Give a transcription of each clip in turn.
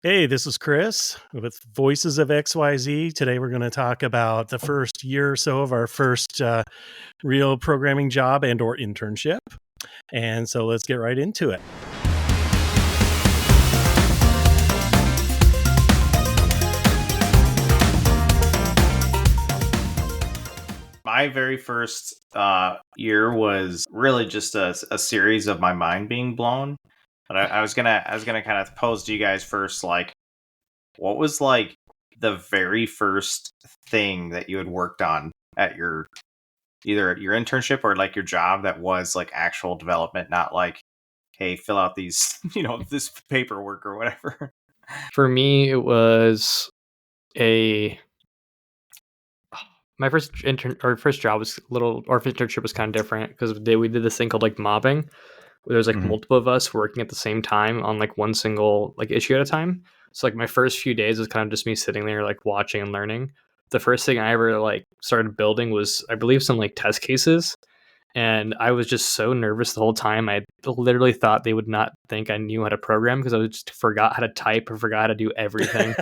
Hey, this is Chris with Voices of XYZ. Today we're going to talk about the first year or so of our first real programming job and or internship. And so let's get right into it. My very first year was really just a series of my mind being blown. But I was gonna kind of pose to you guys first, like, what was like the very first thing that you had worked on at your either your internship or like your job that was like actual development, not like, hey, fill out these this paperwork or whatever. For me, it was a my first job was first internship was kind of different because we did this thing called like mobbing, where there's like Mhm. multiple of us working at the same time on like one single like issue at a time. So like my first few days was kind of just me sitting there like watching and learning. The first thing I ever like started building was, I believe, some like test cases, and I was just so nervous the whole time. I literally thought they would not think I knew how to program because I just forgot how to type or forgot how to do everything.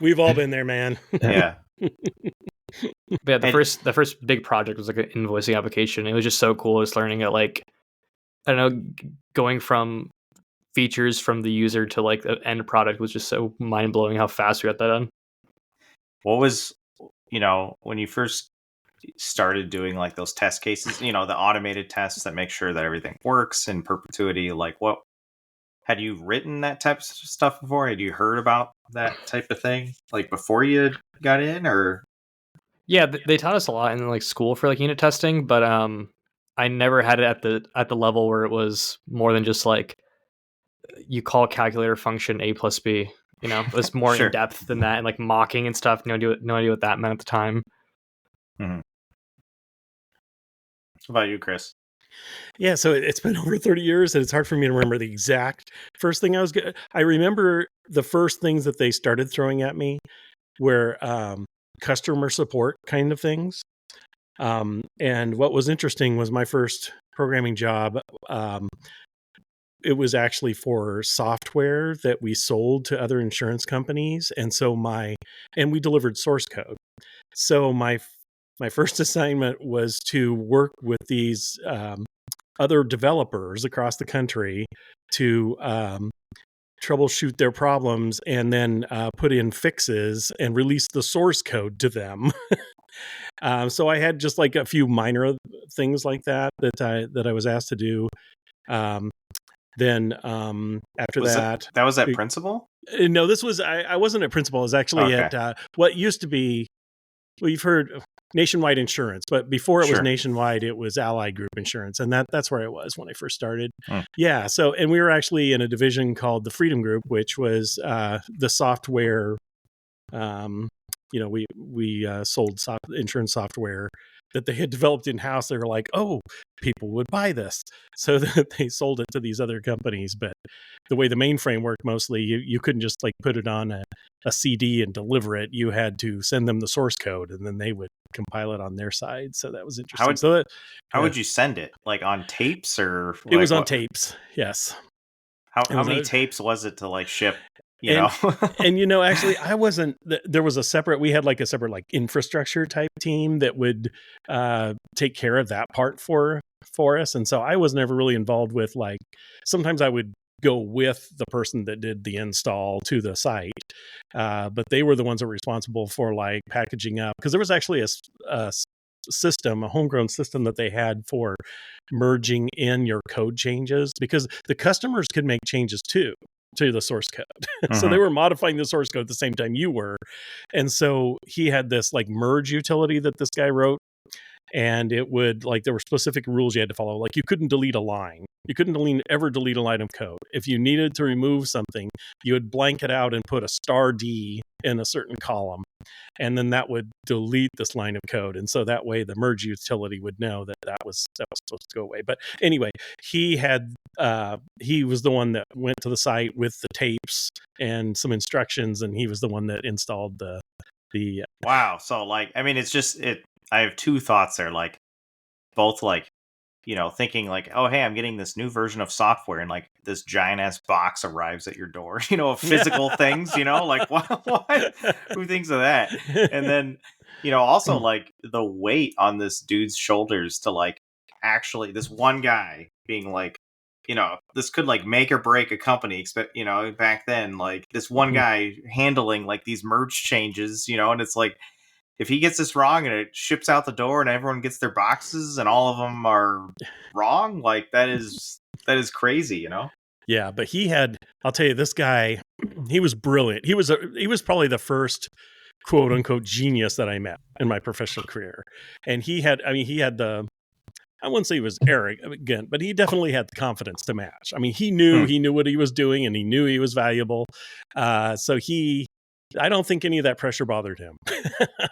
We've all been there, man. Yeah. But yeah, the And first big project was like an invoicing application. It was just so cool just learning it, like, I don't know, going from features from the user to like the end product was just so mind blowing how fast we got that done. what was, when you first started doing like those test cases, the automated tests that make sure that everything works in perpetuity, like, what had you written that type of stuff before? Had you heard about that type of thing like before you got in, or Yeah, they taught us a lot in like school for like unit testing, but I never had it at the level where it was more than just like you call calculator function a plus b. It was more in sure? depth than that, and like mocking and stuff. No idea what that meant at the time. Mm-hmm. What about you, Chris? Yeah, so it's been over 30 years and it's hard for me to remember the exact first thing I remember the first things that they started throwing at me were customer support kind of things. And what was interesting was my first programming job. It was actually for software that we sold to other insurance companies, and we delivered source code. So my first assignment was to work with these other developers across the country to troubleshoot their problems and then put in fixes and release the source code to them. So I had just like a few minor things like that I was asked to do. Then after Was that, that was that principal? no, this was I wasn't a principal. I was actually Okay, at what used to be. Well, you've heard of Nationwide Insurance, but before it was sure. Nationwide, it was Allied Group Insurance, and that's where I was when I first started. Mm. Yeah, so and we were actually in a division called the Freedom Group, which was the software. We sold insurance software that they had developed in house. They were like, oh, people would buy this, so that they sold it to these other companies. But the way the mainframe worked, mostly you couldn't just like put it on a CD and deliver it. You had to send them the source code, and then they would compile it on their side. So that was How interesting. would So that, how would you send it? Like on tapes, or it was like on what? tapes. Yes, it How was many a, tapes was it to like ship? You and know. actually I wasn't. There was we had like a separate like infrastructure type team that would take care of that part for us, and so I was never really involved with, like, sometimes I would go with the person that did the install to the site, but they were the ones that were responsible for like packaging up, because there was actually a system, a homegrown system that they had for merging in your code changes, because the customers could make changes too to the source code. So they Mhm. were modifying the source code at the same time you were. And so he had this like merge utility that this guy wrote, and it would, like, there were specific rules you had to follow. Like, you couldn't delete a line. You couldn't ever delete a line of code. If you needed to remove something, you would blank it out and put a star D in a certain column, and then that would delete this line of code. And so that way the merge utility would know that was supposed to go away. But anyway, he was the one that went to the site with the tapes and some instructions, and he was the one that installed the Wow. So like, I mean, it's just it. I have two thoughts there. Like, both like thinking like, oh, hey, I'm getting this new version of software, and like this giant ass box arrives at your door, of physical things, like what? Who thinks of that? And then, also like the weight on this dude's shoulders to like actually this one guy being like, this could like make or break a company. Back then, like this one guy handling like these merge changes, and it's like, if he gets this wrong and it ships out the door and everyone gets their boxes and all of them are wrong, like that is crazy, Yeah, but I'll tell you, this guy, he was brilliant. He was probably the first quote unquote genius that I met in my professional career. And he had I wouldn't say he was arrogant, but he definitely had the confidence to match. I mean, he knew what he was doing, and he knew he was valuable. So I don't think any of that pressure bothered him.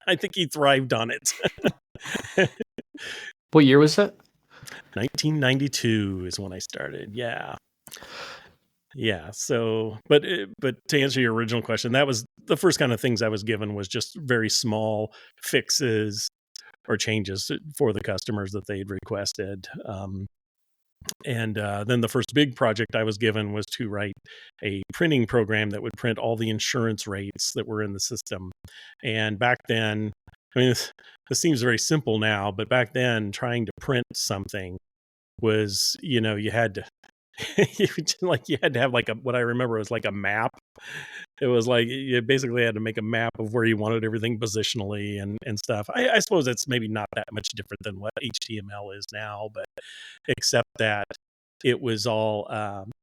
I think he thrived on it. What year was it? 1992 is when I started. Yeah. So, but to answer your original question, that was the first kind of things I was given, was just very small fixes or changes for the customers that they'd requested. And then the first big project I was given was to write a printing program that would print all the insurance rates that were in the system. And back then, I mean, this seems very simple now, but back then, trying to print something was, you had to, you had to have like what I remember was like a map. It was like you basically had to make a map of where you wanted everything positionally and stuff. I suppose it's maybe not that much different than what HTML is now, but except that it was all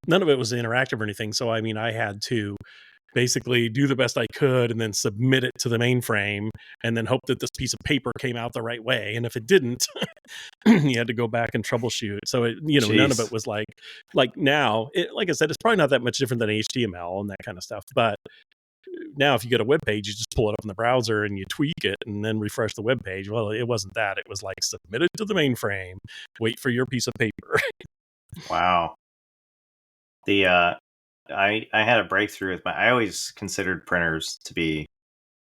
none of it was interactive or anything. So I mean, I had to basically do the best I could and then submit it to the mainframe and then hope that this piece of paper came out the right way. And if it didn't, you had to go back and troubleshoot. So none of it was like now, like I said, it's probably not that much different than HTML and that kind of stuff. But now if you get a web page, you just pull it up in the browser and you tweak it and then refresh the web page. Well, it wasn't that. It was like, submit it to the mainframe, wait for your piece of paper. Wow. I had a breakthrough with I always considered printers to be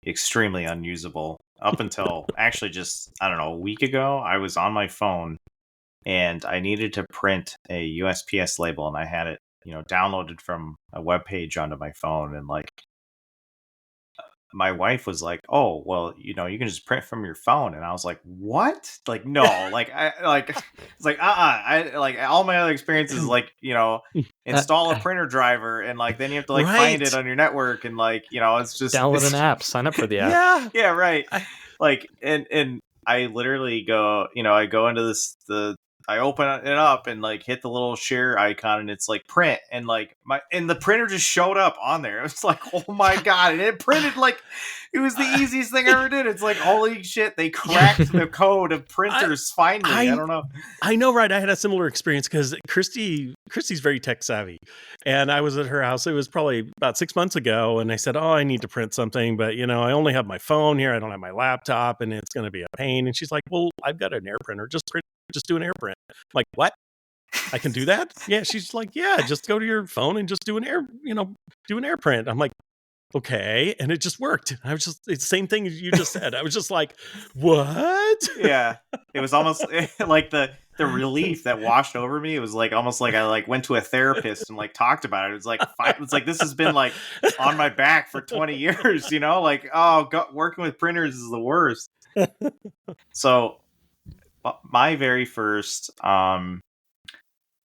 extremely unusable up until actually just, I don't know, a week ago. I was on my phone and I needed to print a USPS label, and I had it, downloaded from a web page onto my phone, and like my wife was like, "Oh, well, you can just print from your phone." And I was like, "What?" Like, no, like it's like, I like all my other experiences, like, install a printer driver, and like then you have to like find it on your network, and like, it's just download an app, sign up for the app. Yeah, right. Like, and I literally go, I go into I open it up and like hit the little share icon, and it's like print, and like the printer just showed up on there. It was like, oh my God. And it printed like it was the easiest thing I ever did. It's like, holy shit, they cracked the code of printers finally. I don't know. I know, right? I had a similar experience because Christy's very tech savvy, and I was at her house. It was probably about 6 months ago, and I said, "Oh, I need to print something, but I only have my phone here. I don't have my laptop, and it's going to be a pain." And she's like, "Well, I've got an air printer. Just do an air print." I'm like, what? I can do that? Yeah. She's like, yeah, just go to your phone and just do an air print. I'm like, okay. And it just worked. I was just, it's the same thing as you just said. I was just like, what? Yeah. It was almost like the relief that washed over me. It was like almost like I like went to a therapist and like talked about it. It's like this has been like on my back for 20 years, like, working with printers is the worst. So my very first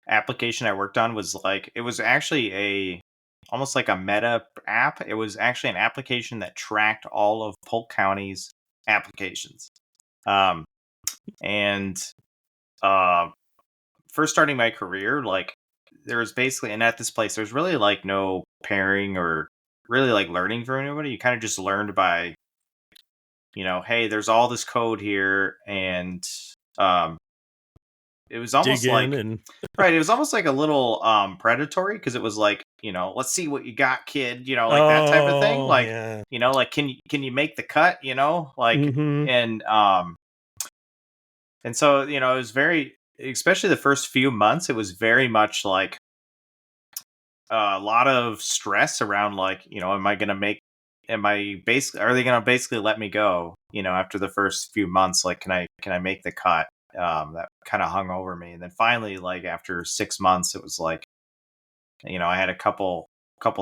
application I worked on was like, it was actually almost like a meta app. It was actually an application that tracked all of Polk County's applications. And first starting my career, like there was basically, and at this place, there's really like no pairing or really like learning from anybody. You kind of just learned by, hey, there's all this code here, and it was almost like right. It was almost like a little predatory, because it was like, let's see what you got, kid. Like that type of thing. Like, yeah. Like can you make the cut? Like and so it was very, especially the first few months, it was very much like a lot of stress around like, are they going to basically let me go? After the first few months, like can I make the cut? that kind of hung over me. And then finally, like after 6 months, it was like, I had a couple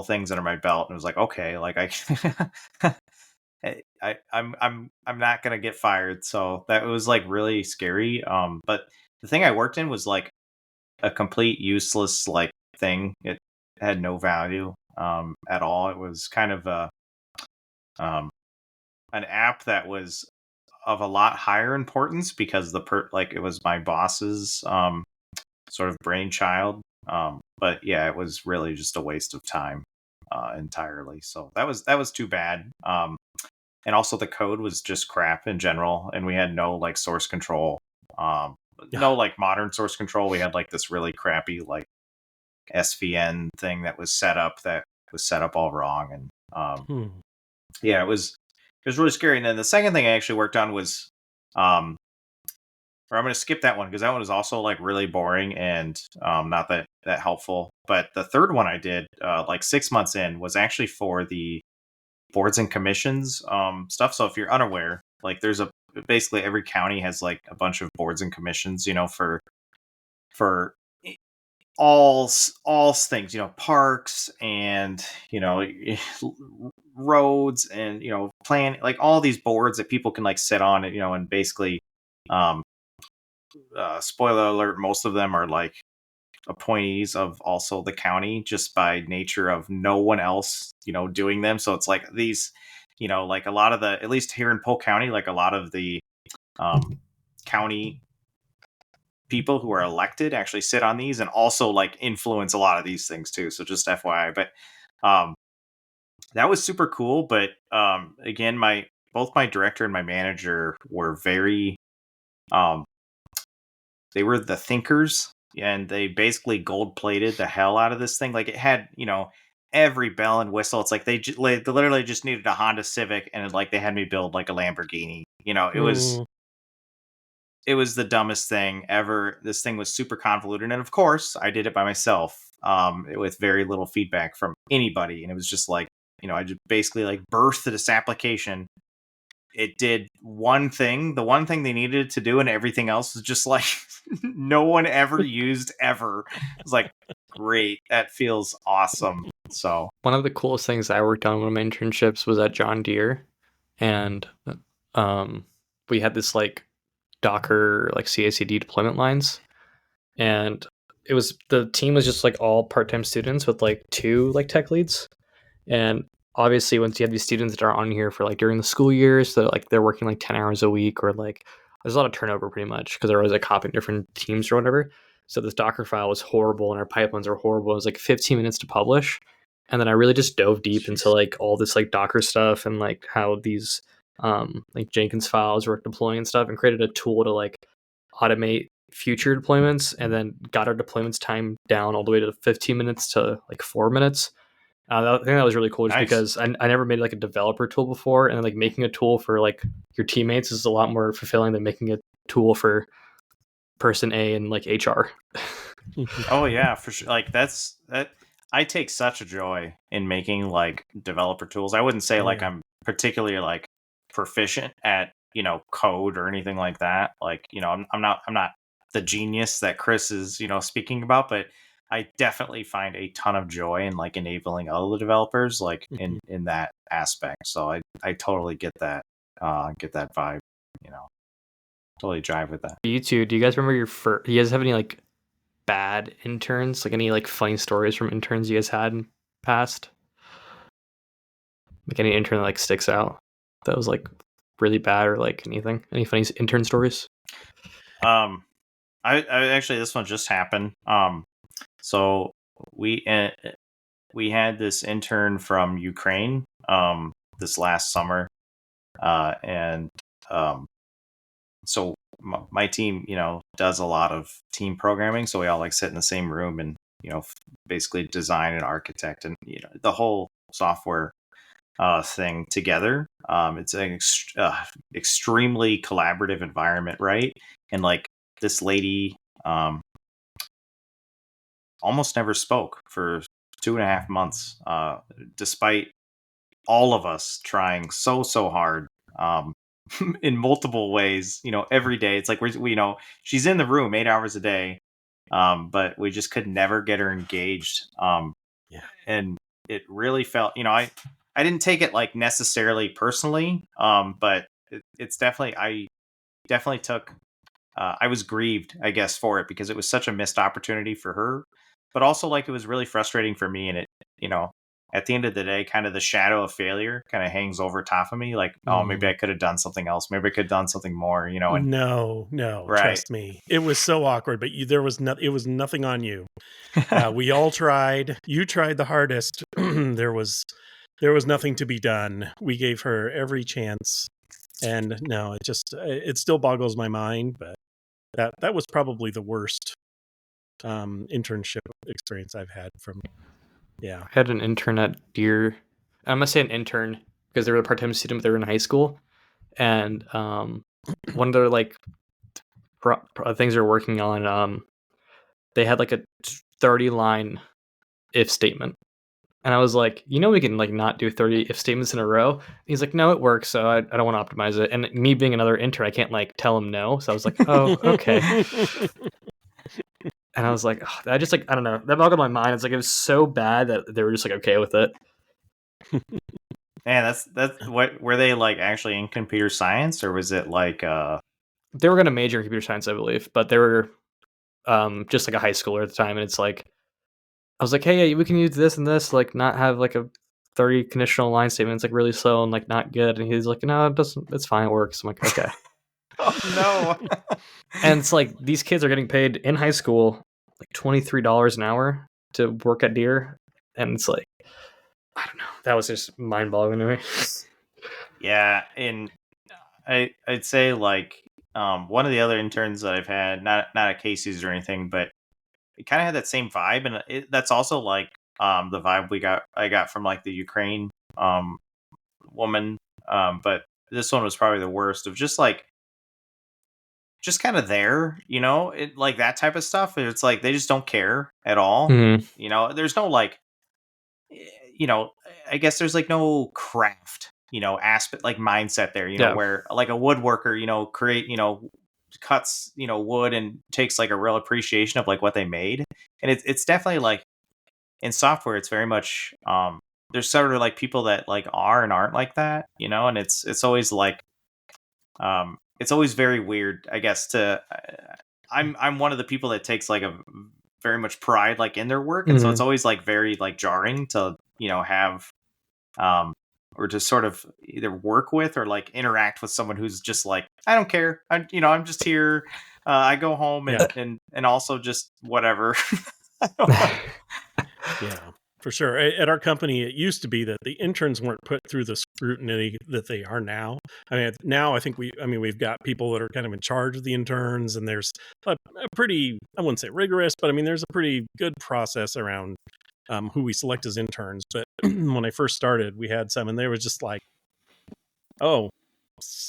things under my belt, and it was like, okay, like I'm not gonna get fired. So that was like really scary. But the thing I worked in was like a complete useless like thing. It had no value at all. It was kind of um an app that was of a lot higher importance because like it was my boss's sort of brainchild. But yeah, it was really just a waste of time entirely. So that was too bad. And also the code was just crap in general, and we had no like source control. Um, no like modern source control. We had like this really crappy like SVN thing that was set up all wrong, and yeah, it was really scary. And then the second thing I actually worked on was or I'm going to skip that one because that one was also like really boring and not that helpful. But the third one I did like 6 months in was actually for the boards and commissions stuff. So if you're unaware, like there's basically every county has like a bunch of boards and commissions, for all things, parks and roads and plan, like all these boards that people can like sit on, and basically um spoiler alert, most of them are like appointees of also the county just by nature of no one else, doing them. So it's like these, like a lot of at least here in Polk County, like a lot of the county people who are elected actually sit on these and also like influence a lot of these things too. So just FYI, but um, that was super cool. But again, both my director and my manager were very they were the thinkers, and they basically gold plated the hell out of this thing. Like it had, every bell and whistle. It's like they literally just needed a Honda Civic, and like they had me build like a Lamborghini. It was the dumbest thing ever. This thing was super convoluted, and of course, I did it by myself, with very little feedback from anybody. And it was just like, I just basically like birthed this application. It did one thing, the one thing they needed to do, and everything else was just like no one ever used ever. It's like, great, that feels awesome. So one of the coolest things I worked on one of my internships was at John Deere, and we had this like Docker like CI/CD deployment lines, and the team was just like all part-time students with like two like tech leads. And obviously once you have these students that are on here for like during the school years, so like they're working like 10 hours a week, or like there's a lot of turnover pretty much because they're always like hopping different teams or whatever. So this Docker file was horrible and our pipelines are horrible. It was like 15 minutes to publish. And then I really just dove deep into like all this like Docker stuff and like how these like Jenkins files were deploying and stuff, and created a tool to like automate future deployments, and then got our deployments time down all the way to 15 minutes to like 4 minutes. I think that was really cool just Nice. because I never made like a developer tool before, and like making a tool for like your teammates is a lot more fulfilling than making a tool for person A and like HR. Oh yeah, for sure. Like that. I take such a joy in making like developer tools. I wouldn't say like I'm particularly like proficient at code or anything like that. Like I'm not the genius that Chris is speaking about, but I definitely find a ton of joy in like enabling other developers like in that aspect. So I totally get that vibe. Totally jive with that. You two, do you guys remember do you guys have any like bad interns? Like any like funny stories from interns you guys had in past? Like any intern that like sticks out that was like really bad, or like anything? Any funny intern stories? I actually, this one just happened. So we had this intern from Ukraine this last summer, and so my team does a lot of team programming. So we all like sit in the same room and basically design and architect and the whole software thing together. It's an extremely collaborative environment, right? And like this lady almost never spoke for 2.5 months, despite all of us trying so hard. in multiple ways, every day. It's like she's in the room 8 hours a day, but we just could never get her engaged. Yeah. And it really felt, I didn't take it like necessarily personally, but it's definitely, I definitely took, I was grieved, I guess, for it because it was such a missed opportunity for her, but also like it was really frustrating for me. And it, at the end of the day, kind of the shadow of failure kind of hangs over top of me. Like, oh, maybe I could have done something else. Maybe I could have done something more, and No, right. trust me. It was so awkward, but there was it was nothing on you. We all tried. You tried the hardest. There was nothing to be done. We gave her every chance. And no, it still boggles my mind, but that was probably the worst internship experience I've had from. Yeah. I had an intern at Deer. I'm gonna say an intern because they were a part-time student, but they were in high school, and one of their like things they're working on, they had like a 30-line if statement, and I was like, we can like not do 30 if statements in a row. And he's like, no, it works, so I don't want to optimize it. And me being another intern, I can't like tell him no, so I was like, oh, okay. And I was like, oh, I don't know, that boggled my mind. It's like it was so bad that they were just like okay with it. Man, that's what, were they like actually in computer science, or was it like they were going to major in computer science, I believe, but they were just like a high schooler at the time. And it's like, I was like, hey, yeah, we can use this and this, like not have like a 30 conditional line statement. It's like really slow and like not good. And he's like, no, it doesn't, it's fine, it works. I'm like, okay. Oh no. And it's like these kids are getting paid in high school like $23 an hour to work at Deer, and it's like, I don't know, that was just mind-boggling to me. Yeah, and I'd say like one of the other interns that I've had, not at Casey's or anything, but it kind of had that same vibe, and that's also like the vibe I got from like the Ukraine woman, but this one was probably the worst of just kind of there, it like that type of stuff. It's like they just don't care at all. Mm-hmm. There's no like, I guess there's like no craft, aspect, like mindset there, Yeah. where like a woodworker, create, cuts, wood and takes like a real appreciation of like what they made. And it's definitely like in software, it's very much, there's sort of like people that like are and aren't like that, and it's always like, it's always very weird, I guess, I'm one of the people that takes like a very much pride like in their work, and so it's always like very like jarring to have or to sort of either work with or like interact with someone who's just like, I don't care, I'm just here, I go home and also just whatever. I don't know. Yeah, for sure. At our company, it used to be that the interns weren't put through the scrutiny that they are now. I mean, now I think we've got people that are kind of in charge of the interns, and there's a pretty, I wouldn't say rigorous, but I mean, there's a pretty good process around who we select as interns. But when I first started, we had some, and they were just like, oh,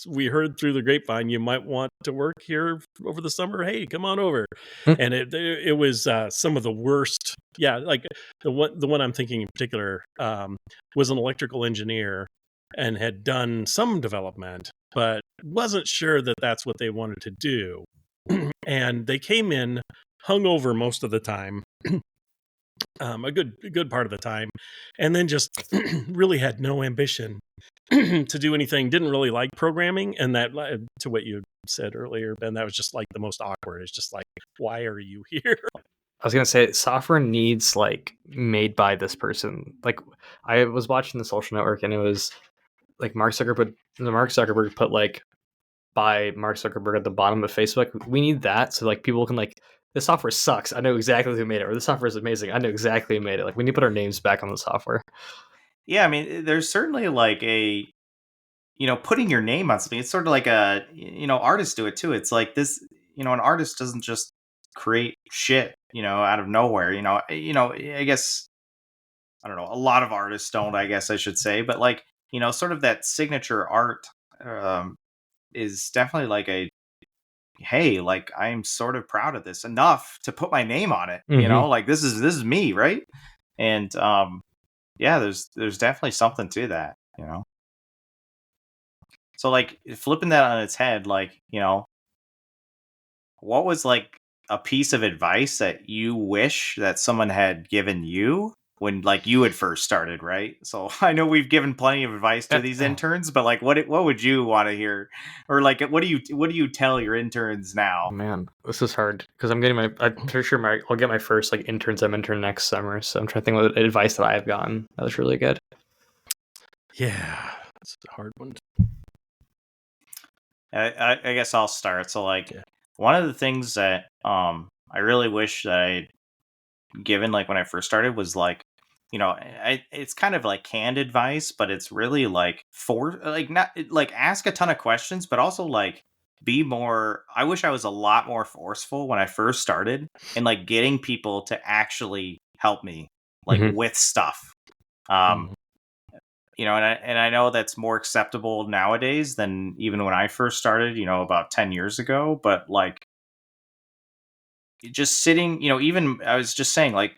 we heard through the grapevine you might want to work here over the summer. Hey, come on over. And it was some of the worst. Yeah, like the one I'm thinking in particular was an electrical engineer and had done some development, but wasn't sure that that's what they wanted to do. And they came in hungover most of the time. A good part of the time, and then just really had no ambition to do anything. Didn't really like programming, and that, to what you said earlier, Ben, that was just like the most awkward. It's just like, why are you here? I was gonna say software needs like made by this person. Like I was watching The Social Network, and it was like Mark Zuckerberg put like by Mark Zuckerberg at the bottom of Facebook. We need that so like people can like, this software sucks, I know exactly who made it, or this software is amazing, I know exactly who made it. Like we need to put our names back on the software. Yeah, I mean, there's certainly like a, putting your name on something. It's sort of like a, artists do it too. It's like this, an artist doesn't just create shit, out of nowhere. I guess, I don't know. A lot of artists don't, I guess I should say, but like, sort of that signature art is definitely like a, hey, like I'm sort of proud of this enough to put my name on it. Like this is me, right? And yeah, there's definitely something to that. So like flipping that on its head, like, what was like a piece of advice that you wish that someone had given you when like you had first started, right? So I know we've given plenty of advice to these interns, but like what would you want to hear, or like what do you tell your interns now? Man, this is hard because I'm pretty sure I'll get my first like intern next summer. So I'm trying to think of advice that I have gotten. That was really good. Yeah, it's a hard one. I guess I'll start. So like one of the things that I really wish that I'd given like when I first started was like, it's kind of like canned advice, but it's really like not like ask a ton of questions, but also like be more. I wish I was a lot more forceful when I first started and like getting people to actually help me like with stuff. And I know that's more acceptable nowadays than even when I first started, about 10 years ago, but like just sitting, even I was just saying, like,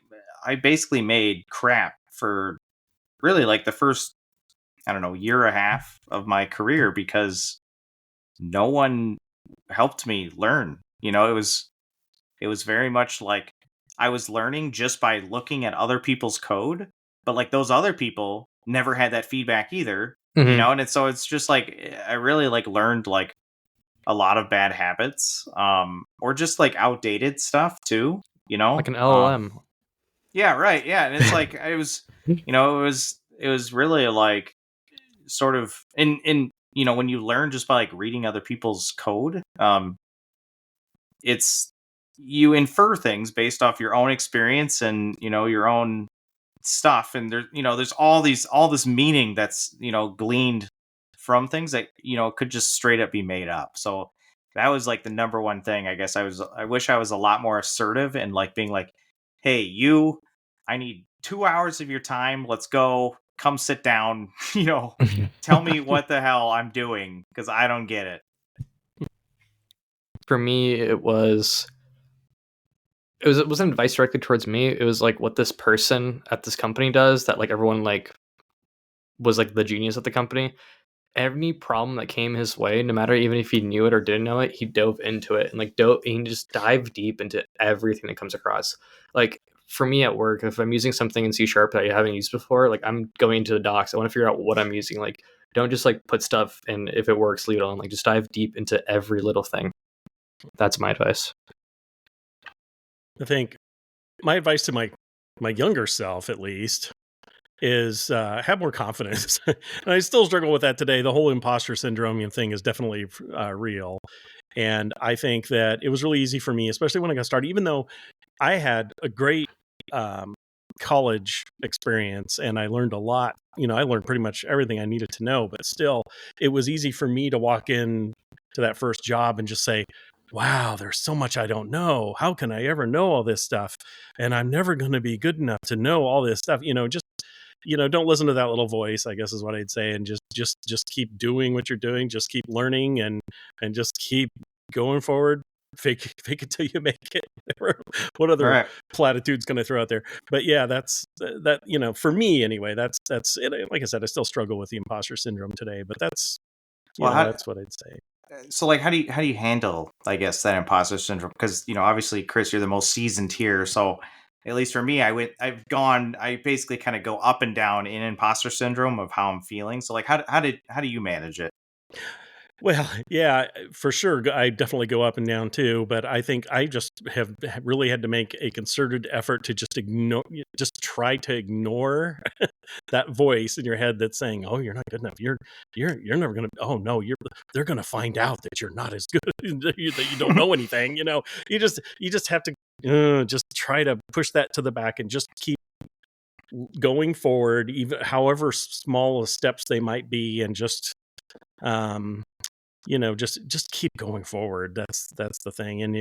I basically made crap for really like the first, I don't know, year and a half of my career because no one helped me learn. It was very much like I was learning just by looking at other people's code, but like those other people never had that feedback either, and so it's just like I really like learned like a lot of bad habits, or just like outdated stuff too, like an LLM. Yeah, right. Yeah, and it's like it was really like sort of in when you learn just by like reading other people's code, it's you infer things based off your own experience and your own stuff, and there's all this meaning that's gleaned from things that could just straight up be made up. So that was like the number one thing. I guess I wish I was a lot more assertive and like being like, hey, I need 2 hours of your time, let's go, come sit down, tell me what the hell I'm doing because I don't get it. For me, it wasn't advice directly towards me. It was like what this person at this company does that like everyone like was like the genius at the company. Any problem that came his way, no matter even if he knew it or didn't know it, he dove into it and like he just dive deep into everything that comes across. Like for me at work, if I'm using something in C# that I haven't used before, like I'm going into the docs. I want to figure out what I'm using. Like don't just like put stuff and if it works, leave it on. Like just dive deep into every little thing. That's my advice. I think my advice to my younger self, at least, is have more confidence. And I still struggle with that today. The whole imposter syndrome thing is definitely real. And I think that it was really easy for me, especially when I got started, even though I had a great college experience and I learned a lot. I learned pretty much everything I needed to know, but still, it was easy for me to walk in to that first job and just say, wow, there's so much I don't know. How can I ever know all this stuff? And I'm never going to be good enough to know all this stuff. Don't listen to that little voice, I guess is what I'd say. And just keep doing what you're doing. Just keep learning and just keep going forward. Fake it till you make it. What other platitudes can I throw out there? But yeah, that's that. For me anyway. That's it. Like I said, I still struggle with the imposter syndrome today. But that's that's what I'd say. So like how do you handle, I guess, that imposter syndrome? Because obviously, Chris, you're the most seasoned here, so at least for me, I basically kind of go up and down in imposter syndrome of how I'm feeling. So like how do you manage it? Well, yeah, for sure. I definitely go up and down too, but I think I just have really had to make a concerted effort to just try to ignore that voice in your head that's saying, "Oh, you're not good enough. You're never gonna. Oh no, they're gonna find out that you're not as good, that you don't know anything." You just have to just try to push that to the back and just keep going forward, even however small the steps they might be, and just just keep going forward. That's the thing. And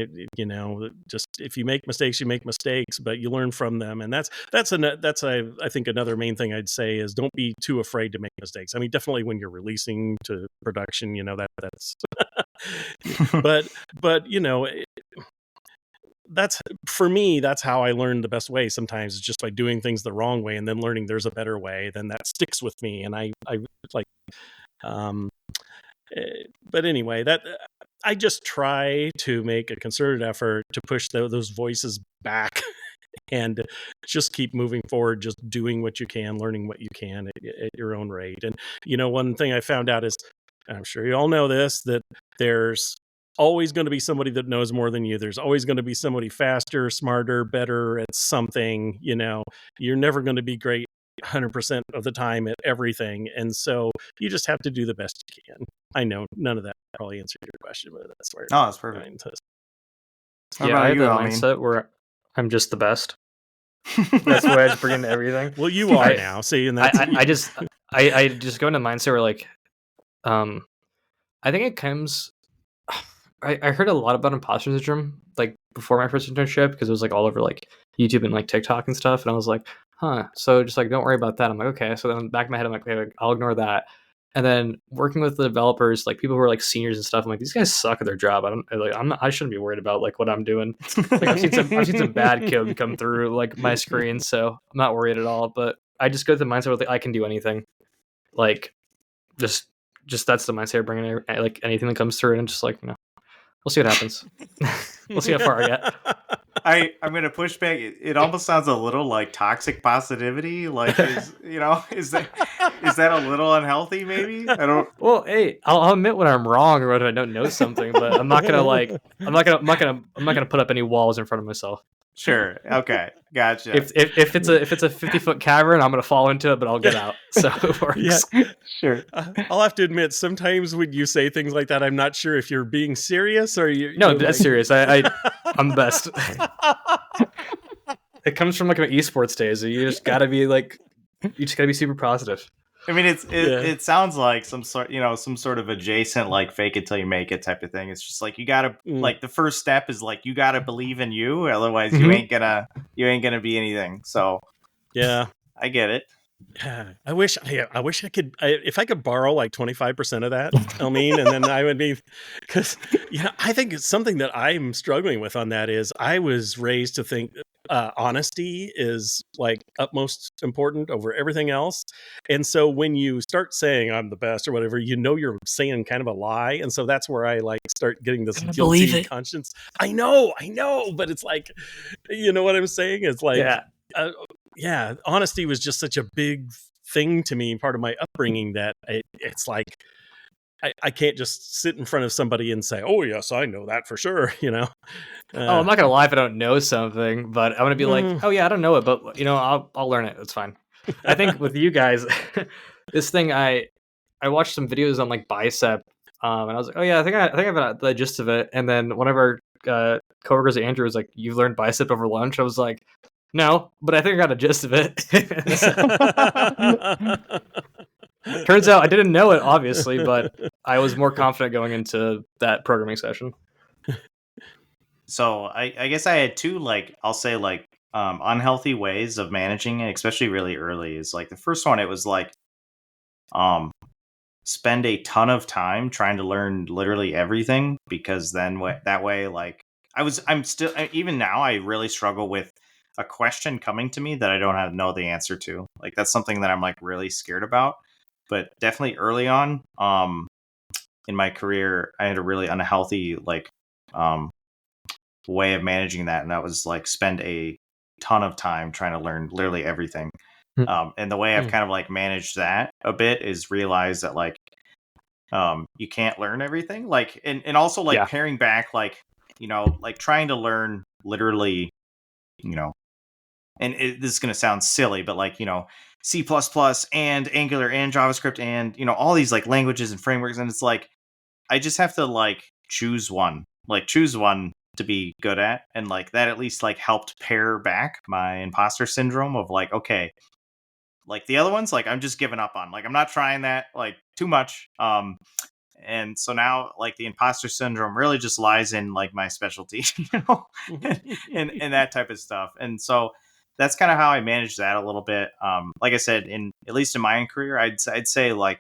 just if you make mistakes, you make mistakes, but you learn from them. And I think another main thing I'd say is don't be too afraid to make mistakes. I mean, definitely when you're releasing to production, that's but that's for me, that's how I learned the best way. Sometimes it's just by doing things the wrong way and then learning there's a better way. Then that sticks with me. And I like, But anyway, that I just try to make a concerted effort to push those voices back and just keep moving forward, just doing what you can, learning what you can at your own rate. And, one thing I found out is, I'm sure you all know this, that there's always going to be somebody that knows more than you. There's always going to be somebody faster, smarter, better at something. You're never going to be great 100% of the time at everything. And so you just have to do the best you can. I know none of that probably answered your question, but that's where. Oh, that's perfect. Yeah, I have the mindset where I'm just the best. That's what I just bring into everything. Well, you are now. See, and that's I just go into mindset where like, I think it comes. I heard a lot about imposter syndrome like before my first internship because it was like all over like YouTube and like TikTok and stuff, and I was like, huh. So just like don't worry about that. I'm like, okay. So then in the back of my head, I'm like, okay, I'll ignore that. And then working with the developers, like people who are like seniors and stuff, I'm like, these guys suck at their job. I shouldn't be worried about like what I'm doing. Like I've seen some bad code come through like my screen, so I'm not worried at all. But I just go to the mindset where like, I can do anything. Like just that's the mindset of bringing like anything that comes through, and just like we'll see what happens. We'll see how far I get. I'm gonna push back. It almost sounds a little like toxic positivity. Like, is that a little unhealthy? Maybe I don't. Well, hey, I'll admit when I'm wrong or when I don't know something, but I'm not gonna put up any walls in front of myself. Sure. Okay. Gotcha. If it's a 50-foot cavern, I'm gonna fall into it, but I'll get out. So it works. Yeah. Sure. I'll have to admit, sometimes when you say things like that, I'm not sure if you're being serious or you. No, that's serious. I'm the best. It comes from like my esports days. You just gotta be super positive. I mean, it sounds like some sort of adjacent like fake it till you make it type of thing. It's just like you gotta like the first step is like you gotta believe in you, otherwise you ain't gonna be anything. So yeah, I get it. Yeah, I wish I could if I could borrow like 25% of that, and then I would be, because I think it's something that I'm struggling with on that is I was raised to think honesty is like utmost important over everything else. And so when you start saying I'm the best or whatever, you're saying kind of a lie. And so that's where I like start getting this guilty conscience. I know, but it's like, you know what I'm saying? It's like, honesty was just such a big thing to me, part of my upbringing, that it's like I can't just sit in front of somebody and say, "Oh yes, I know that for sure." I'm not gonna lie if I don't know something, but I'm gonna be like, "Oh yeah, I don't know it, but I'll learn it. It's fine." I think with you guys, this thing I watched some videos on like bicep, and I was like, "Oh yeah, I think I've got the gist of it." And then one of our coworkers, Andrew, was like, "You learned bicep over lunch?" I was like, "No, but I think I got a gist of it." Turns out I didn't know it, obviously, but I was more confident going into that programming session. So I guess I had two, like, I'll say like unhealthy ways of managing it, especially really early. Is like the first one, it was like spend a ton of time trying to learn literally everything, because then that way, like I'm still, even now I really struggle with a question coming to me that I don't know the answer to. Like that's something that I'm like really scared about. But definitely early on, in my career, I had a really unhealthy like way of managing that, and that was like spend a ton of time trying to learn literally everything. And the way I've kind of like managed that a bit is realize that like you can't learn everything, like and also like paring back, like like trying to learn literally, and this is going to sound silly, but like C++ and Angular and JavaScript and all these like languages and frameworks, and it's like I just have to like choose one to be good at, and like that at least like helped pare back my imposter syndrome of like, okay, like the other ones, like I'm just giving up on, like I'm not trying that like too much. And so now like the imposter syndrome really just lies in like my specialty, and that type of stuff. And so that's kind of how I manage that a little bit. Like I said, at least in my own career, I'd say like,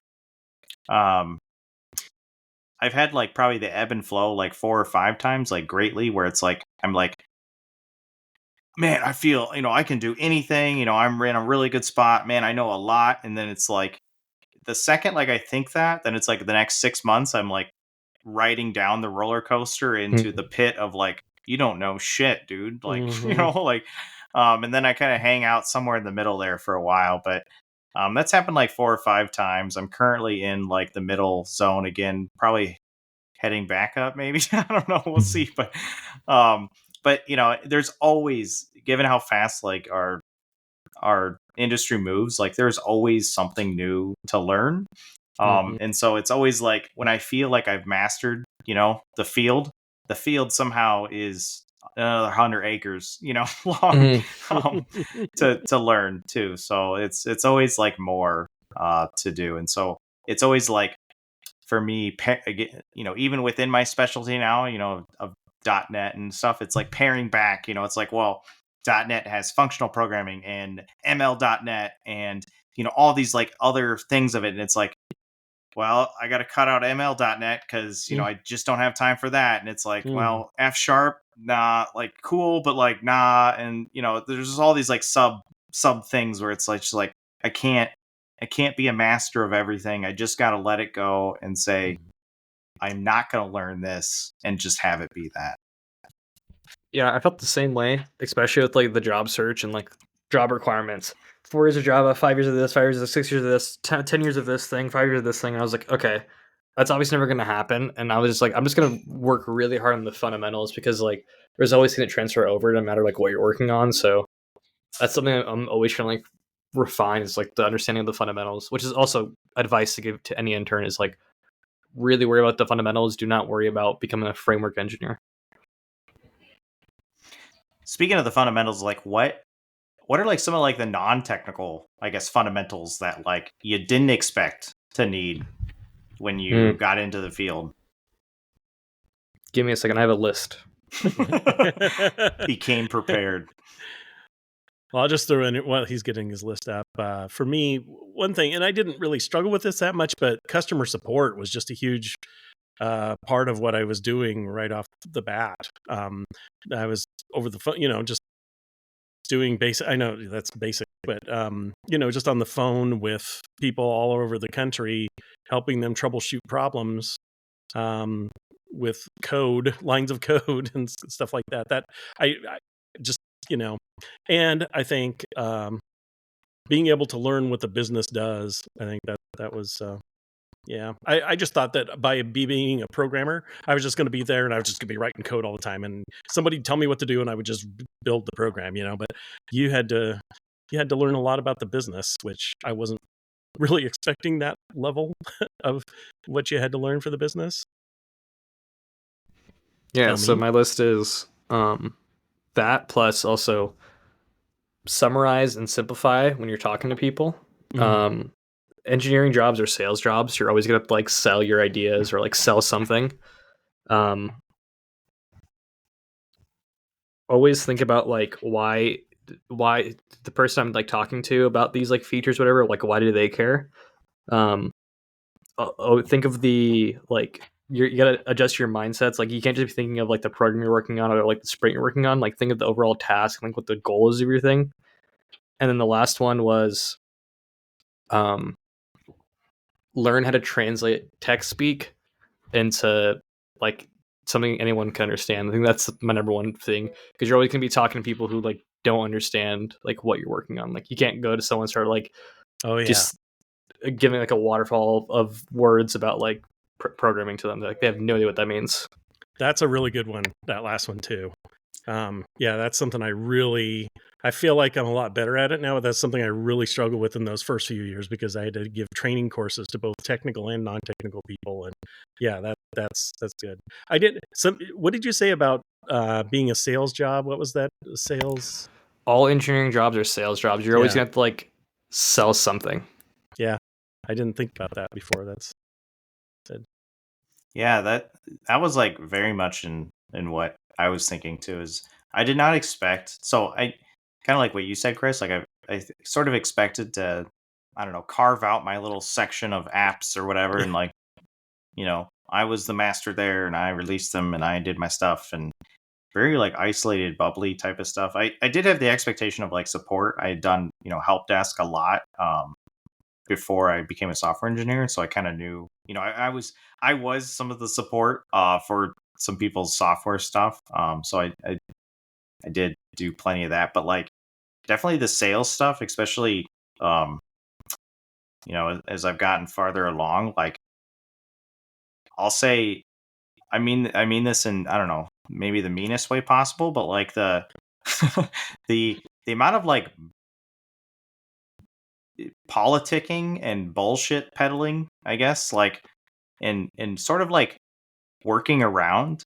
I've had like probably the ebb and flow like 4 or 5 times, like greatly, where it's like, I'm like, man, I feel, I can do anything, I'm in a really good spot, man, I know a lot. And then it's like, the second like I think that, then it's like the next 6 months I'm like riding down the roller coaster into the pit of like, you don't know shit, dude. Like, like and then I kind of hang out somewhere in the middle there for a while, but that's happened like 4 or 5 times. I'm currently in like the middle zone again, probably heading back up maybe. I don't know, we'll see, but there's always, given how fast like our industry moves, like there's always something new to learn. And so it's always like when I feel like I've mastered, the field somehow is another 100 acres, long, to learn too. So it's always like more to do. And so it's always like, for me, even within my specialty now, of .NET and stuff, it's like paring back, it's like, well, .NET has functional programming and ML.NET and, all these like other things of it. And it's like, well, I got to cut out ML.NET because, I just don't have time for that. And it's like, well, F sharp, nah, like cool, but like, nah. And, there's just all these like sub things where it's like, just like, I can't be a master of everything. I just got to let it go and say, I'm not going to learn this and just have it be that. Yeah, I felt the same way, especially with like the job search and like job requirements. 4 years of Java, 5 years of this, 5 years of this, 6 years of this, 10 years of this thing, 5 years of this thing. And I was like, okay, that's obviously never going to happen. And I was just like, I'm just going to work really hard on the fundamentals because like there's always going to transfer over no matter like what you're working on. So that's something I'm always trying to like refine, is like the understanding of the fundamentals, which is also advice to give to any intern, is like really worry about the fundamentals. Do not worry about becoming a framework engineer. Speaking of the fundamentals, like what are like some of like the non-technical, I guess, fundamentals that like you didn't expect to need when you got into the field? Give me a second. I have a list. He came prepared. Well, I'll just throw in while he's getting his list up. For me, one thing, and I didn't really struggle with this that much, but customer support was just a huge part of what I was doing right off the bat. I was over the phone, just doing basic. I know that's basic, but just on the phone with people all over the country, helping them troubleshoot problems with code, lines of code, and stuff like that. That I just and I think being able to learn what the business does, I think that was. I just thought that by being a programmer, I was just going to be there and I was just going to be writing code all the time, and somebody would tell me what to do and I would just build the program, But you had to learn a lot about the business, which I wasn't really expecting that level of what you had to learn for the business. Yeah, so my list is that plus also summarize and simplify when you're talking to people. Engineering jobs or sales jobs, you're always gonna like sell your ideas or like sell something. Always think about like why the person I'm like talking to about these like features, whatever, like why do they care? Think of the like you gotta adjust your mindsets. Like you can't just be thinking of like the program you're working on or like the sprint you're working on. Like think of the overall task, like what the goal is of your thing. And then the last one was learn how to translate text speak into like something anyone can understand. I think that's my number one thing, because you're always going to be talking to people who like don't understand like what you're working on. Like you can't go to someone and start like just giving like a waterfall of words about like programming to them. Like they have no idea what that means. That's a really good one, that last one too. That's something I feel like I'm a lot better at it now. That's something I really struggled with in those first few years because I had to give training courses to both technical and non-technical people. And that's good. What did you say about being a sales job? What was that? Sales? All engineering jobs are sales jobs. You're always gonna have to like sell something. Yeah. I didn't think about that before. That's good. Yeah, that was like very much in what I was thinking too. Is I did not expect. So I kind of like what you said, Chris. Like I sort of expected to, I don't know, carve out my little section of apps or whatever, and like, I was the master there, and I released them, and I did my stuff, and very like isolated, bubbly type of stuff. I did have the expectation of like support. I had done help desk a lot, before I became a software engineer, so I kind of knew, I was some of the support for some people's software stuff. So I did do plenty of that, but like definitely the sales stuff, especially as I've gotten farther along, like I'll say, I mean this in, I don't know, maybe the meanest way possible, but like the the amount of like politicking and bullshit peddling, I guess, like and sort of like working around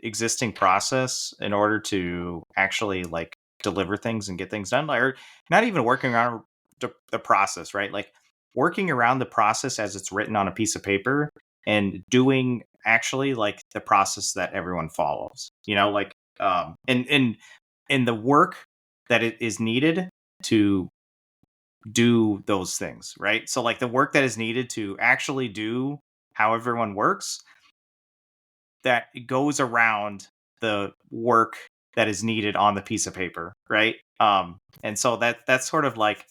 existing process in order to actually like deliver things and get things done, or not even working around the process, right? Like working around the process as it's written on a piece of paper and doing actually like the process that everyone follows, like and the work that it is needed to do those things, right? So like the work that is needed to actually do how everyone works, that goes around the work that is needed on the piece of paper, right? And so that's sort of like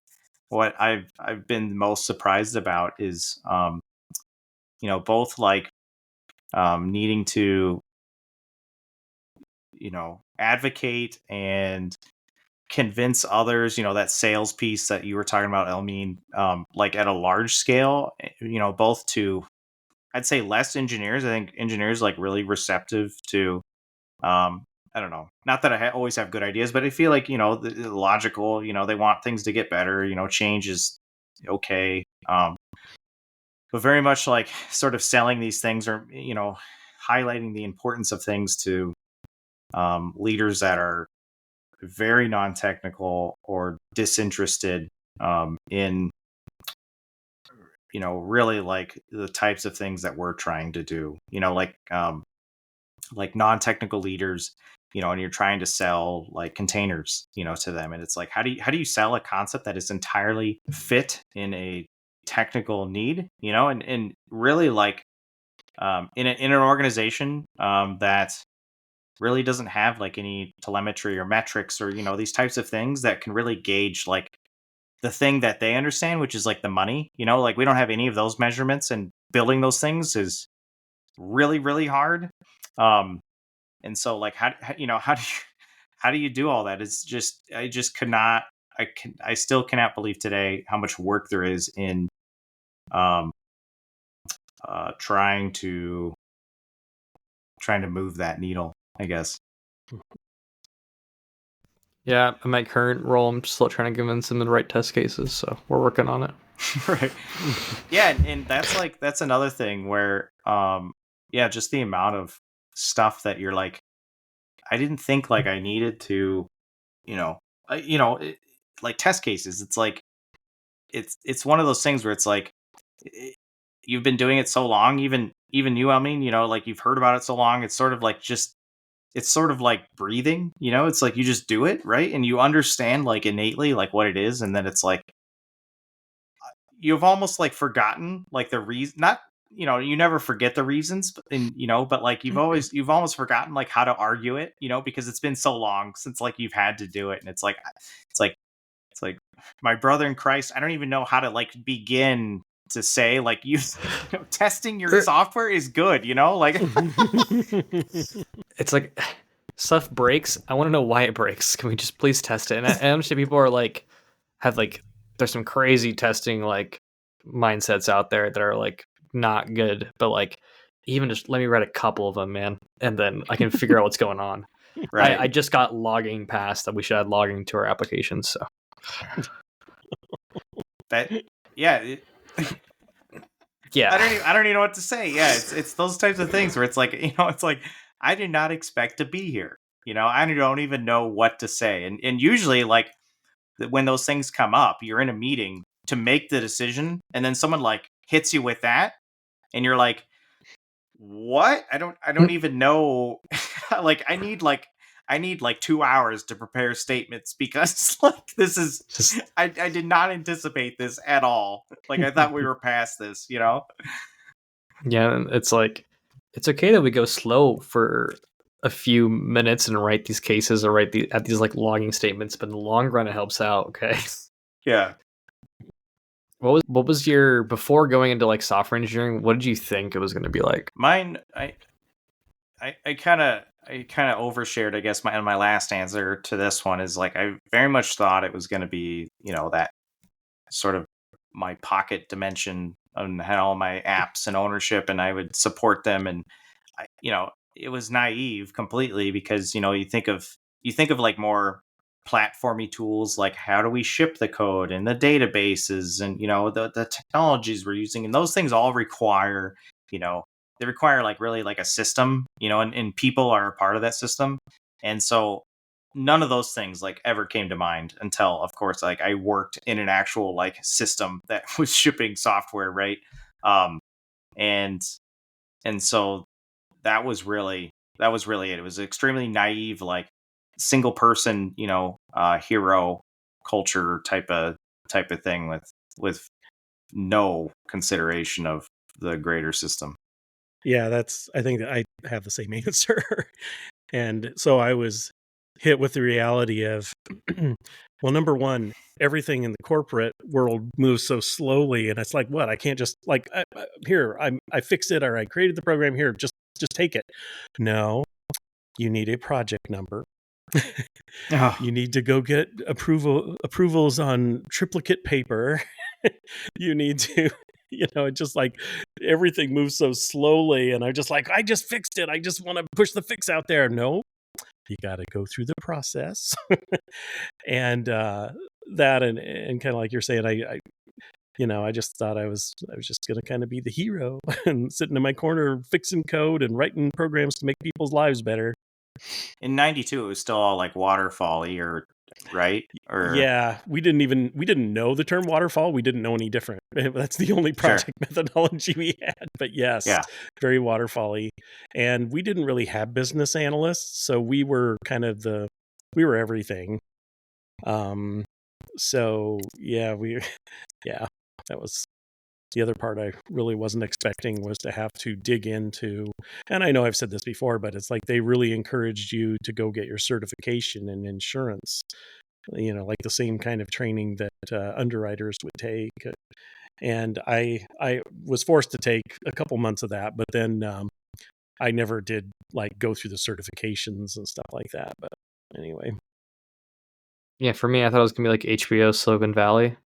what I've been most surprised about is both like needing to advocate and convince others, that sales piece that you were talking about, Elmine, like at a large scale, both to, I'd say, less engineers. I think engineers like really receptive to, I don't know, not that I always have good ideas, but I feel like, the logical, they want things to get better, change is okay. But very much like sort of selling these things or, highlighting the importance of things to leaders that are very non-technical or disinterested in really like the types of things that we're trying to do, like non-technical leaders, and you're trying to sell like containers, to them, and it's like how do you sell a concept that is entirely fit in a technical need, and really like in an organization that really doesn't have like any telemetry or metrics or these types of things that can really gauge like the thing that they understand, which is like the money, like we don't have any of those measurements, and building those things is really, really hard. And so like how do you do all that? It's just I just could not I still cannot believe today how much work there is in um trying to move that needle, I guess. Yeah, in my current role, I'm still trying to convince them to write test cases, so we're working on it. Right. Yeah, and that's another thing where yeah, just the amount of stuff that you're like, I didn't think like I needed to, like test cases. It's like it's one of those things where it's like you've been doing it so long, even you, I mean, like you've heard about it so long, it's sort of like just it's sort of like breathing, it's like you just do it, right? And you understand like innately like what it is, and then it's like you've almost like forgotten like the reason, not, you never forget the reasons, but like you've almost forgotten like how to argue it, because it's been so long since like you've had to do it, and it's like my brother in Christ, I don't even know how to like begin to say like testing your software is good, like It's like stuff breaks. I want to know why it breaks. Can we just please test it? And I understand people are like have like there's some crazy testing like mindsets out there that are like not good, but like even just let me write a couple of them, man, and then I can figure out what's going on. Right. I just got logging passed that we should add logging to our applications. So that yeah. yeah, I don't even know what to say. Yeah, it's those types of things where it's like, it's like I did not expect to be here. I don't even know what to say. And usually like when those things come up, you're in a meeting to make the decision, and then someone like hits you with that, and you're like, what? I don't even know. Like I need like 2 hours to prepare statements because like this is just I did not anticipate this at all. Like I thought we were past this, Yeah, it's like it's okay that we go slow for a few minutes and write these cases or write these like logging statements, but in the long run it helps out, okay? Yeah. What was your, before going into like software engineering, what did you think it was going to be like? Mine, I kind of overshared, I guess. My last answer to this one is like I very much thought it was going to be, that sort of my pocket dimension and had all my apps and ownership, and I would support them. And it was naive completely because you think of like more platformy tools, like how do we ship the code and the databases and the technologies we're using, and those things all require they require like really like a system, and people are a part of that system. And so none of those things like ever came to mind until, of course, like I worked in an actual like system that was shipping software, right? Um and and so that was really it. It was extremely naive, like single person, hero culture type of thing with no consideration of the greater system. Yeah, I think that I have the same answer. And so I was hit with the reality of, well, number one, everything in the corporate world moves so slowly, and it's like, what? I can't just like here. I fixed it, or I created the program. Here, just take it. No, you need a project number. Oh, You need to go get approvals on triplicate paper. You need to, just like everything moves so slowly, and I'm just like, I just fixed it. I just want to push the fix out there. No, you got to go through the process. And that, and kind of like you're saying, I just thought I was just going to kind of be the hero and sitting in my corner fixing code and writing programs to make people's lives better. in '92 it was still all like waterfall-y, or right, or Yeah, we didn't know the term waterfall. We didn't know any different. That's the only sure, project methodology we had. But yes, yeah. very waterfall-y. And we didn't really have business analysts, so we were kind of we were everything. So yeah, yeah, that was the other part I really wasn't expecting, was to have to dig into, and I know I've said this before, but it's like they really encouraged you to go get your certification in insurance, like the same kind of training that underwriters would take. And I was forced to take a couple months of that, but then I never did like go through the certifications and stuff like that. But anyway. Yeah, for me, I thought it was going to be like HBO Silicon Valley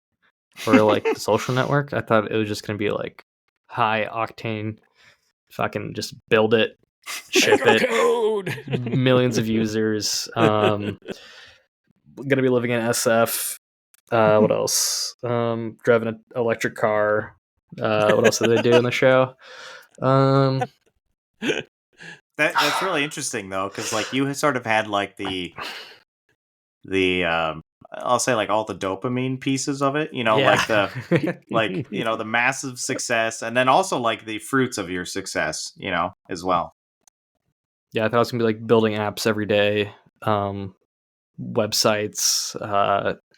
or like The Social Network. I thought it was just going to be like high octane, fucking just build it, ship Make our it, code. millions of users. Going to be living in SF. What else? Driving an electric car. What else did they do in the show? That's really interesting though, because like you sort of had like the I'll say like all the dopamine pieces of it, like the massive success, and then also like the fruits of your success, as well. Yeah, I thought it was gonna be like building apps every day, websites.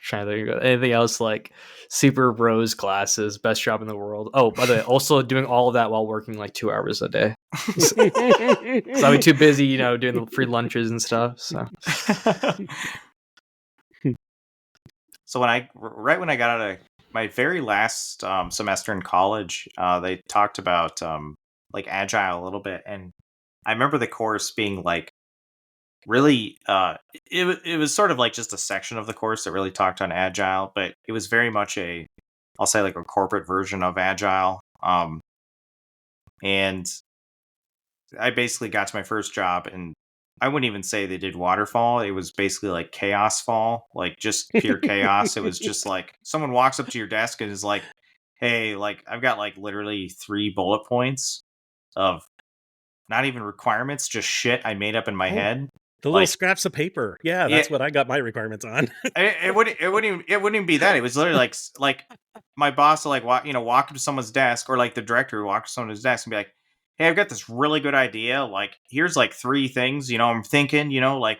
Trying to think of anything else, like super rose classes, best job in the world. Oh, by the way, also doing all of that while working like 2 hours a day. So I'll be too busy, doing the free lunches and stuff. So So right when I got out of my very last semester in college, they talked about like agile a little bit, and I remember the course being like really it was sort of like just a section of the course that really talked on agile, but it was very much I'll say like a corporate version of agile. And I basically got to my first job, and I wouldn't even say they did waterfall. It was basically like chaos fall, like just pure chaos. It was just like someone walks up to your desk and is like, "Hey, like I've got like literally 3 bullet points of not even requirements, just shit I made up in my Oh, head." the little Like, scraps of paper. Yeah, yeah, that's what I got my requirements on. it wouldn't even be that. It was literally like my boss will like walk up to someone's desk, or like the director would walk to someone's desk and be like, "Hey, I've got this really good idea. Like, here's like 3 things. I'm thinking. Like,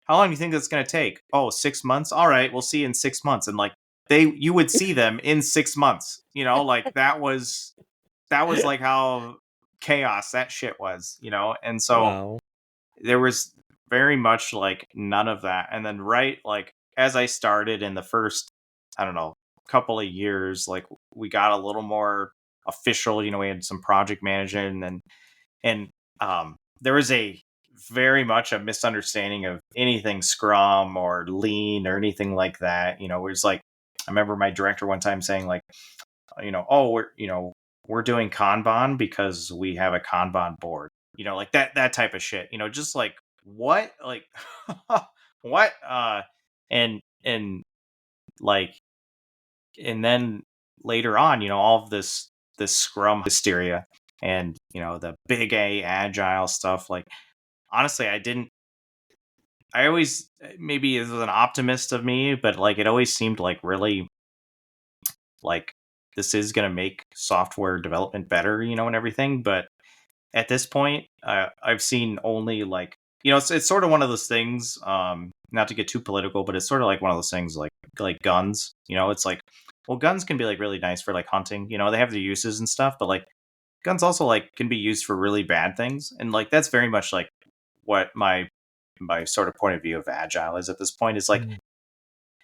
how long do you think that's gonna take? Oh, 6 months. All right, we'll see you in 6 months." And like you would see them in 6 months. Like that was like how chaos that shit was. And so Wow. there was very much like none of that. And then right like as I started in the first, I don't know, couple of years, like we got a little more official. We had some project management, and there was very much a misunderstanding of anything Scrum or Lean or anything like that. It was like, I remember my director one time saying like, oh, we're doing Kanban because we have a Kanban board. Like that type of shit. Just like what, like what, and like, and then later on, all of this Scrum hysteria and the big A agile stuff. Like honestly, I always, maybe it was an optimist of me, but like it always seemed like really like this is going to make software development better, and everything. But at this point, I've seen only like, it's sort of one of those things, not to get too political, but it's sort of like one of those things like guns. It's like, well, guns can be like really nice for like hunting. They have their uses and stuff, but like guns also like can be used for really bad things. And like that's very much like what my sort of point of view of agile is at this point. Is like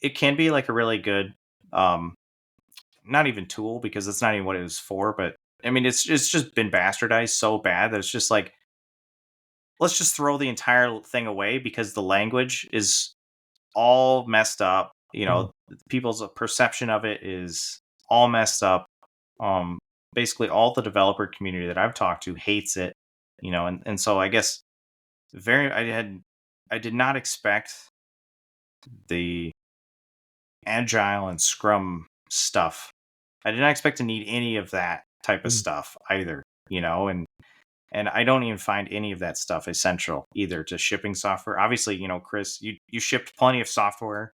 it can be like a really good, not even tool, because that's not even what it was for, but I mean it's just been bastardized so bad that it's just like, let's just throw the entire thing away because the language is all messed up. People's perception of it is all messed up. Basically all the developer community that I've talked to hates it. And so I guess I did not expect the agile and Scrum stuff. I did not expect to need any of that type of stuff either, and I don't even find any of that stuff essential either to shipping software. Obviously, Chris, you shipped plenty of software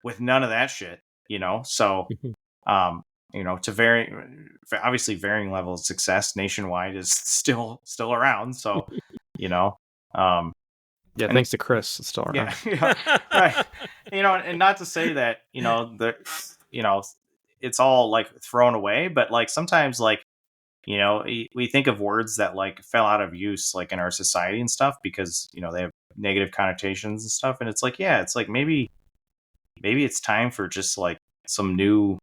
with none of that shit, so to obviously varying levels of success nationwide is still around. So, Yeah, and thanks to Chris, it's still around. yeah, right. And not to say that, it's all like thrown away, but like sometimes like, we think of words that like fell out of use like in our society and stuff because, they have negative connotations and stuff. And it's like, yeah, it's like maybe it's time for just like some new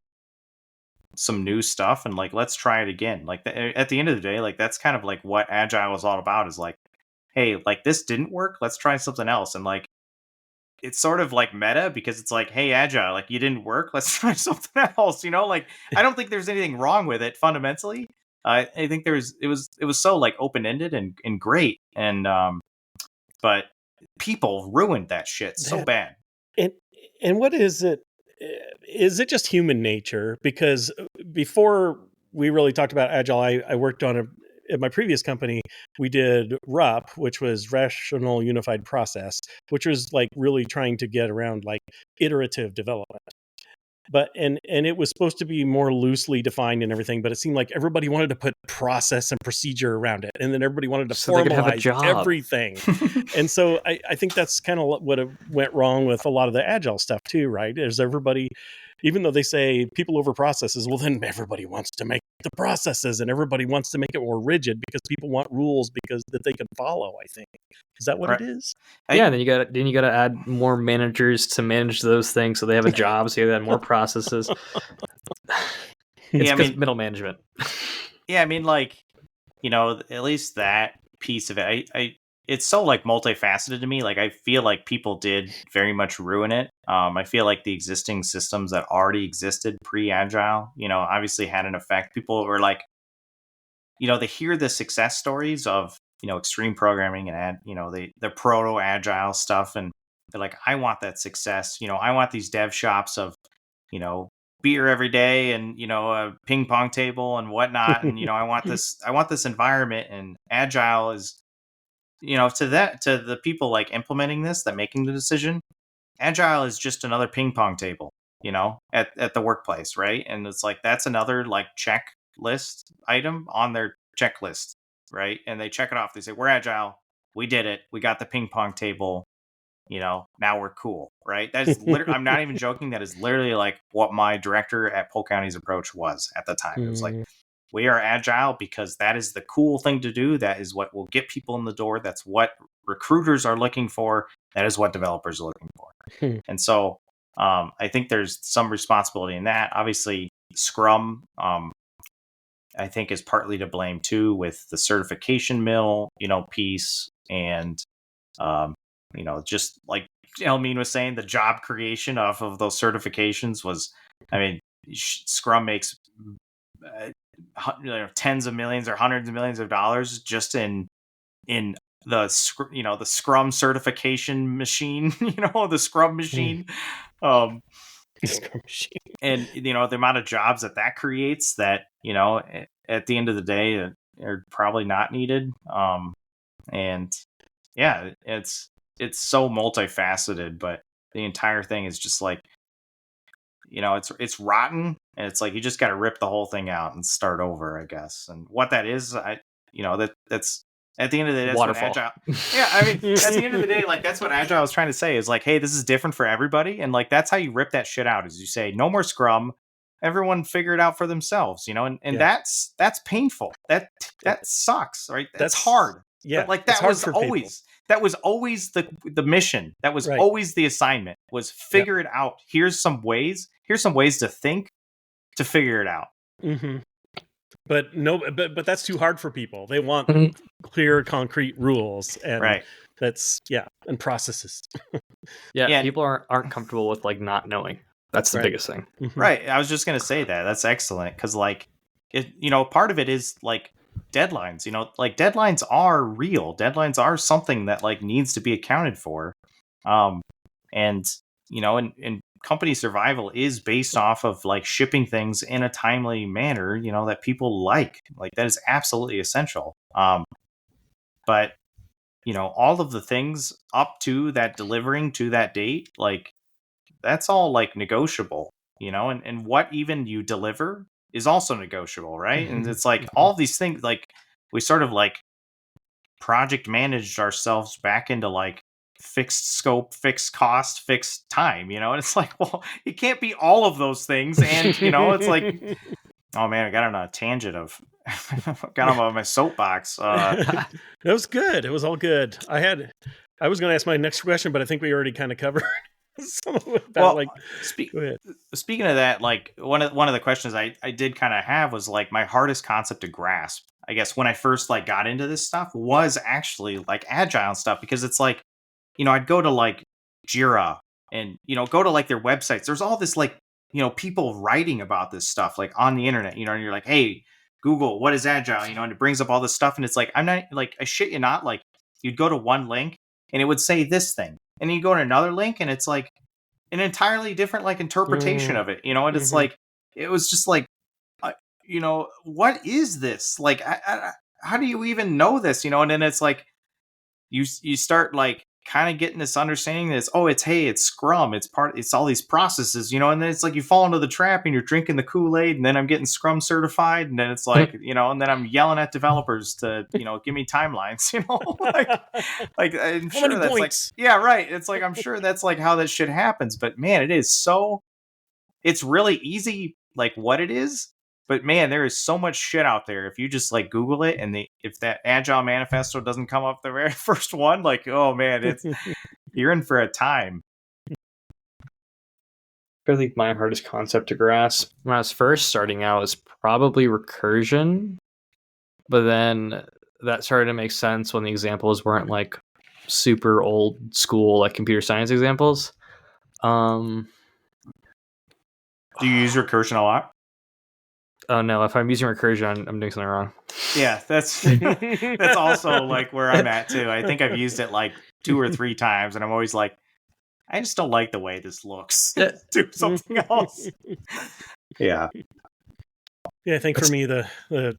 stuff, and like let's try it again. Like at the end of the day, like that's kind of like what agile is all about, is like, hey, like this didn't work, let's try something else. And like it's sort of like meta because it's like, hey, agile, like you didn't work, let's try something else. Like I don't think there's anything wrong with it fundamentally. I think it was so like open-ended and great, and but people ruined that shit so bad. And what is it? Is it just human nature? Because before we really talked about agile, I worked on at my previous company, we did RUP, which was Rational Unified Process, which was like really trying to get around like iterative development. But and it was supposed to be more loosely defined and everything, but it seemed like everybody wanted to put process and procedure around it, and then everybody wanted to So they could have a formalize job. everything. And so I think that's kind of what went wrong with a lot of the agile stuff too, right? Is everybody, even though they say people over processes, well, then everybody wants to make the processes and everybody wants to make it more rigid because people want rules because that they can follow. I think, is that what Right. it is? Yeah, then you got to add more managers to manage those things, so they have a job. So you add more processes. It's because middle management. Yeah, I mean, like, at least that piece of it, it's so like multifaceted to me. Like I feel like people did very much ruin it. I feel like the existing systems that already existed pre-agile, obviously had an effect. People were like, they hear the success stories of, extreme programming and the proto-agile stuff, and they're like, I want that success. I want these dev shops of, beer every day and a ping pong table and whatnot, and I want this environment. And agile is, to the people like implementing this, that making the decision, agile is just another ping pong table, at the workplace, right? And it's like that's another like checklist item on their checklist, right? And they check it off. They say, we're agile, we did it, we got the ping pong table, now we're cool, right? That is literally, I'm not even joking, that is literally like what my director at Polk County's approach was at the time. It was like, we are agile because that is the cool thing to do. That is what will get people in the door. That's what recruiters are looking for. That is what developers are looking for. And so I think there's some responsibility in that. Obviously, Scrum, I think, is partly to blame too, with the certification mill, piece, and just like Elmine was saying, the job creation off of those certifications was, I mean, Scrum makes tens of millions or hundreds of millions of dollars just in the the Scrum certification machine, the Scrum machine. Um, and the amount of jobs that creates that, at the end of the day are probably not needed. And yeah, it's so multifaceted, but the entire thing is just like, it's rotten, and it's like you just got to rip the whole thing out and start over, I guess. And what that is, that's at the end of the day, that's Waterfall. what Agile. Yeah, I mean, at the end of the day, like, that's what Agile is trying to say, is like, hey, this is different for everybody, and like that's how you rip that shit out. Is you say no more Scrum, everyone figure it out for themselves, and Yeah. that's painful. That sucks, right? That's That's hard. Yeah, But like it's that hard was for people. always the mission. That was Right. always the assignment, was figure it out. Here's some ways to think, to figure it out. Mm-hmm. But that's too hard for people. They want clear, concrete rules, and Right. that's and processes. Yeah, people aren't comfortable with like not knowing. That's the biggest thing. Mm-hmm. Right. I was just gonna say that. That's excellent, because like part of it is like deadlines. Like deadlines are real. Deadlines are something that like needs to be accounted for. And and company survival is based off of like shipping things in a timely manner, that people like that is absolutely essential. But all of the things up to that, delivering to that date, like that's all like negotiable, and what even you deliver is also negotiable, right? Mm-hmm. And it's like all these things, like we sort of like project managed ourselves back into like fixed scope, fixed cost, fixed time, and it's like, well, it can't be all of those things. And it's like, oh man, I got on a tangent of got on my soapbox. That was good. It was all good. I was going to ask my next question, but I think we already kind of covered some of it. Go ahead. Speaking of that, like one of the questions I did kind of have was like my hardest concept to grasp, I guess, when I first like got into this stuff, was actually like Agile stuff, because it's like, I'd go to like Jira and go to like their websites. There's all this like people writing about this stuff like on the internet, and you're like, hey, Google, what is Agile? And it brings up all this stuff, and it's like, I'm not like, I shit you not, like you'd go to one link and it would say this thing, and you go to another link and it's like an entirely different like interpretation of it, and it's like, it was just like, what is this? Like, how do you even know this? And then it's like, you start like kind of getting this understanding that it's Scrum, it's all these processes, and then it's like you fall into the trap and you're drinking the Kool-Aid, and then I'm getting Scrum certified, and then it's like, and then I'm yelling at developers to, give me timelines, like I'm sure that's points? Like, yeah, right. It's like, I'm sure that's like how that shit happens, but man, it's really easy, like what it is. But man, there is so much shit out there. If you just like Google it, and if that Agile Manifesto doesn't come up the very first one, like, oh man, you're in for a time. I think my hardest concept to grasp when I was first starting out was probably recursion, but then that started to make sense when the examples weren't like super old school like computer science examples. Do you use recursion a lot? Oh no, if I'm using recursion, I'm doing something wrong. Yeah, that's also like where I'm at too. I think I've used it like 2 or 3 times, and I'm always like, I just don't like the way this looks. Do something else. Yeah. Yeah, I think for me, the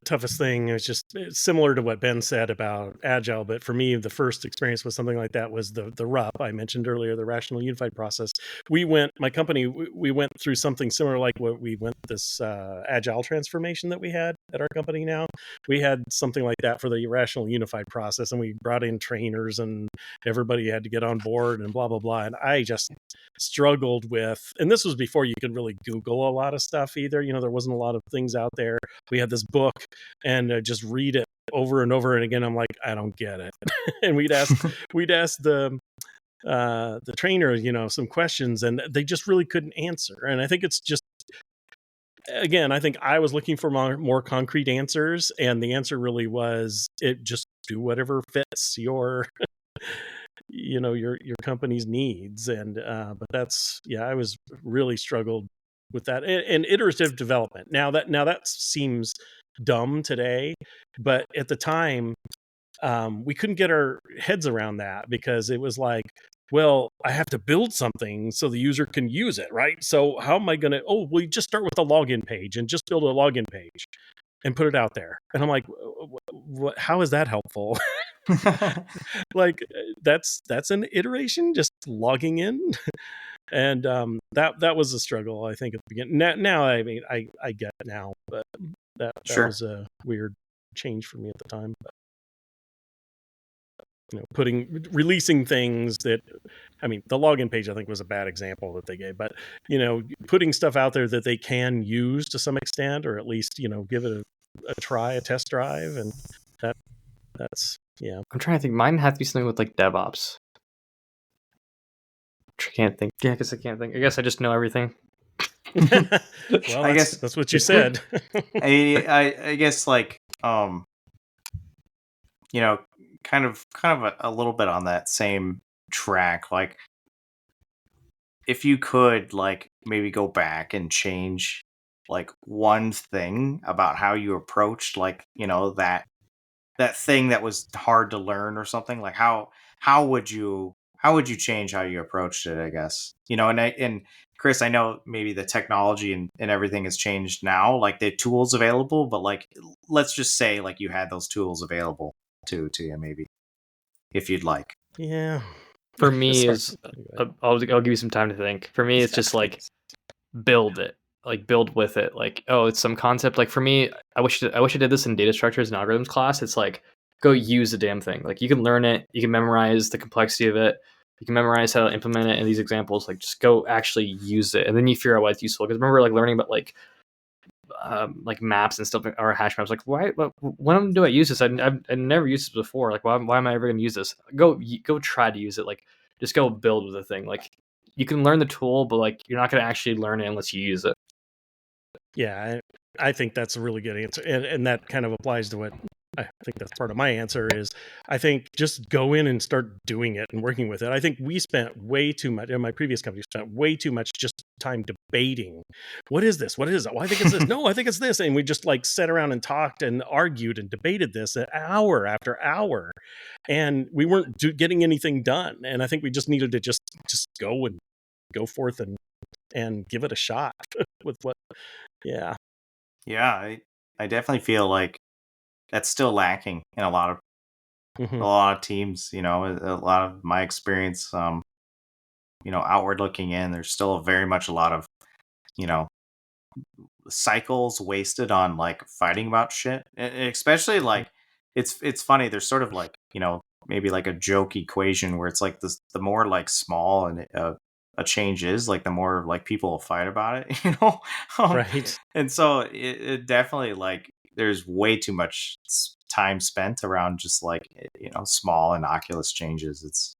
toughest thing is just similar to what Ben said about Agile. But for me, the first experience with something like that was the RUP I mentioned earlier, the Rational Unified Process. My company, we went through something similar like what we went this Agile transformation that we had at our company now. We had something like that for the Rational Unified Process, and we brought in trainers, and everybody had to get on board and blah, blah, blah. And I just struggled with, and this was before you could really Google a lot of stuff either. There wasn't a lot of things out there. We had this book, and just read it over and over and again. I'm like, I don't get it. And we'd ask the the trainer, some questions, and they just really couldn't answer. And I think it's just, again, I think I was looking for more concrete answers, and the answer really was it just do whatever fits your your company's needs. And but that's, I was really struggled with that. And iterative development, now that seems dumb today, but at the time we couldn't get our heads around that, because it was like, well, I have to build something so the user can use it, right? So how am I going to, we just start with the login page and just build a login page and put it out there. And I'm like, how is that helpful? Like, that's an iteration, just logging in. And that was a struggle, I think, at the beginning. Now I mean, I get it now, but that Sure. was a weird change for me at the time. But, releasing things that, I mean, the login page I think was a bad example that they gave, but putting stuff out there that they can use to some extent, or at least give it a try, a test drive, and that's I'm trying to think. Mine had to be something with like DevOps. I can't think. Yeah, I guess I can't think. I guess I just know everything. Well, I guess that's what you said. I guess, like, kind of a little bit on that same track. Like, if you could, like, maybe go back and change like one thing about how you approached, like, that thing that was hard to learn or something, like, how would you change how you approached it, I guess. And Chris, I know maybe the technology and everything has changed now, like the tools available, but like, let's just say like you had those tools available to you, maybe, if you'd like. Yeah. For me, I'll give you some time to think. For me, it's just like build it, like build with it. Like, it's some concept. Like for me, I wish I did this in data structures and algorithms class. It's like, go use the damn thing. Like, you can learn it, you can memorize the complexity of it, you can memorize how to implement it in these examples. Like, just go actually use it, and then you figure out why it's useful. Because remember, like, learning about like maps and stuff, or hash maps. Like, when do I use this? I never used this before. Like, why am I ever going to use this? Go try to use it. Like, just go build with the thing. Like, you can learn the tool, but like, you're not going to actually learn it unless you use it. Yeah, I think that's a really good answer, and that kind of applies to what I think that's part of my answer is. I think just go in and start doing it and working with it. I think we spent way too much in my previous company. Spent way too much just time debating. What is this? What is it? Well, I think it's this. No, I think it's this. And we just like sat around and talked and argued and debated this hour after hour, and we weren't getting anything done. And I think we just needed to just go forth and give it a shot with what. Yeah. Yeah, I definitely feel like that's still lacking in a lot of teams. A lot of my experience, outward looking in, there's still very much a lot of you know cycles wasted on like fighting about shit. And especially like, it's funny. There's sort of like, maybe like a joke equation where it's like this: the more like small and a change is, like the more like people will fight about it. Right. And so it definitely, like, there's way too much time spent around just like, small innocuous changes. It's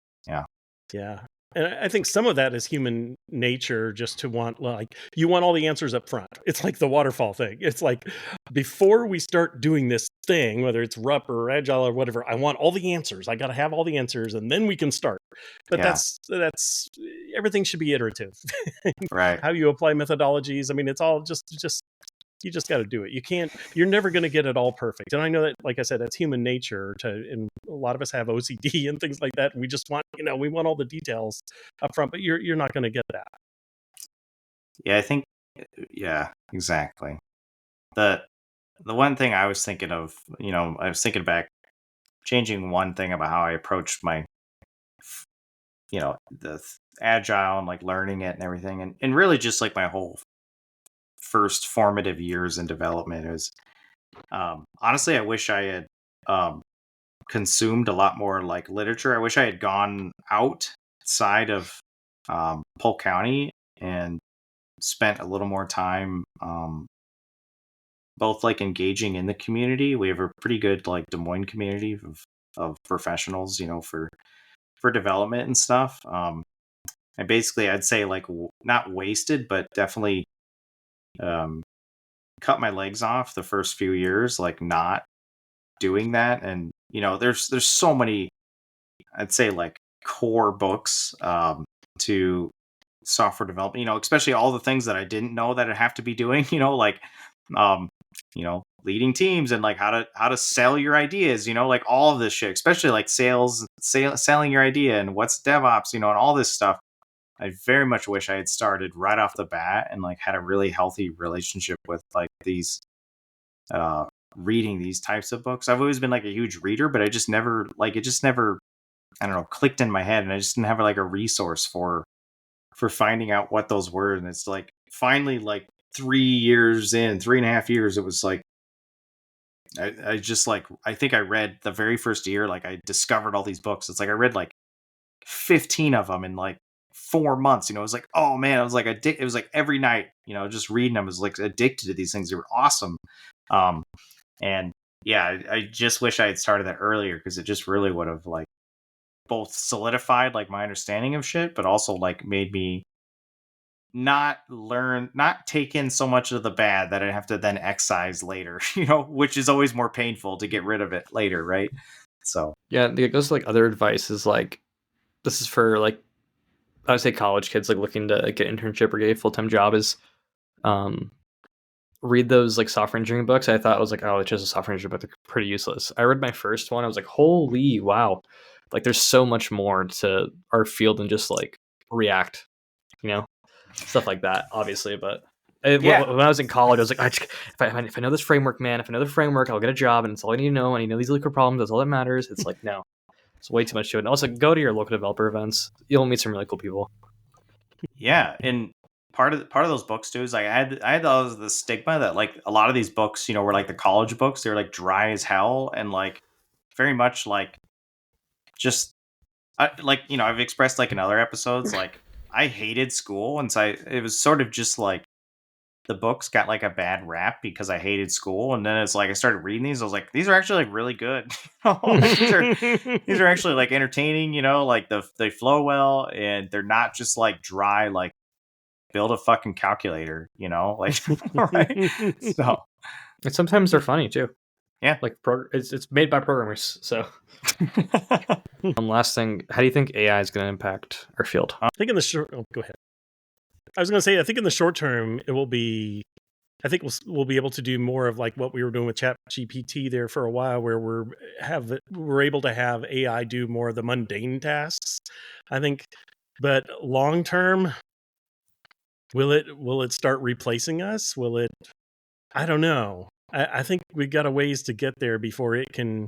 Yeah. And I think some of that is human nature, just to want, like, you want all the answers up front. It's like the waterfall thing. It's like, before we start doing this thing, whether it's RUP or Agile or whatever, I want all the answers. I got to have all the answers, and then we can start. But Yeah. that's everything should be iterative. right. How you apply methodologies. I mean, it's all just you just got to do it. You're never going to get it all perfect. And I know that, like I said, that's human nature and a lot of us have OCD and things like that. And we just want, we want all the details up front, but you're not going to get that. Yeah, I think, yeah, exactly. The one thing I was thinking of, I was thinking back, changing one thing about how I approached my, the agile and like learning it and everything, and really just like my whole first formative years in development is, honestly, I wish I had consumed a lot more like literature. I wish I had gone outside of Polk County and spent a little more time both like engaging in the community. We have a pretty good like Des Moines community of professionals, for for development and stuff. I basically, I'd say like not wasted, but definitely cut my legs off the first few years, like not doing that. And there's so many, I'd say, like core books to software development. Especially all the things that I didn't know that I'd have to be doing. Like leading teams and like how to sell your ideas. Like all of this shit, especially like selling your idea and what's DevOps. And all this stuff. I very much wish I had started right off the bat and like had a really healthy relationship with like these reading these types of books. I've always been like a huge reader, but it just never I don't know, clicked in my head, and I just didn't have like a resource for finding out what those were. And it's like finally, like 3.5 years, it was like I just like I think I read the very first year, like I discovered all these books. It's like I read like 15 of them in like 4 months. It was like, oh man, I was like it was like every night, just reading them. I was like addicted to these things. They were awesome. And yeah, I just wish I had started that earlier, because it just really would have like both solidified like my understanding of shit, but also like made me not take in so much of the bad that I have to then excise later, which is always more painful to get rid of it later, right? So yeah, it goes to like other advice is like, this is for like, I would say college kids like looking to get an internship or get a full-time job, is read those like software engineering books. I thought it was like, oh, it's just a software engineering book, they're pretty useless. I read my first one, I was like, holy wow, like there's so much more to our field than just like React, stuff like that, obviously. But when I was in college, I was like, if I know this framework, man, if I know the framework, I'll get a job, and it's all I need to know. And these liquid problems, that's all that matters. It's like, no, it's way too much to it. And also, go to your local developer events. You'll meet some really cool people. Yeah, and part of those books too is like I had the stigma that like a lot of these books, were like the college books. They're like dry as hell and like very much like just like I've expressed like in other episodes, like I hated school, and so it was sort of just like the books got like a bad rap because I hated school. And then it's like I started reading these, I was like, these are actually like really good. These are actually like entertaining, like they flow well, and they're not just like dry like build a fucking calculator, like right. So And sometimes they're funny too. Yeah, like it's made by programmers. So last thing, how do you think AI is going to impact our field? I think in the short, go ahead. I was going to say, I think in the short term, it will be, I think we'll be able to do more of like what we were doing with ChatGPT there for a while, where we're able to have AI do more of the mundane tasks, I think. But long term, will it start replacing us? Will it? I don't know. I think we've got a ways to get there before it can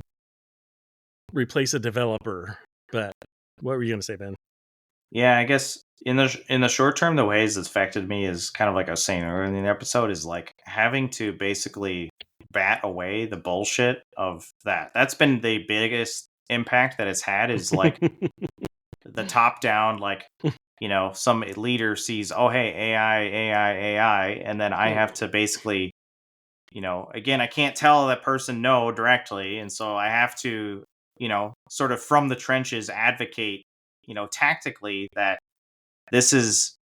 replace a developer. But what were you going to say, Ben? Yeah, I guess in the short term, the ways it's affected me is kind of like I was saying earlier in the episode, is like having to basically bat away the bullshit of that. That's been the biggest impact that it's had, is like the top down, like, some leader sees, oh, hey, AI, and then I have to basically, again, I can't tell that person no directly. And so I have to, sort of from the trenches advocate, tactically, that this is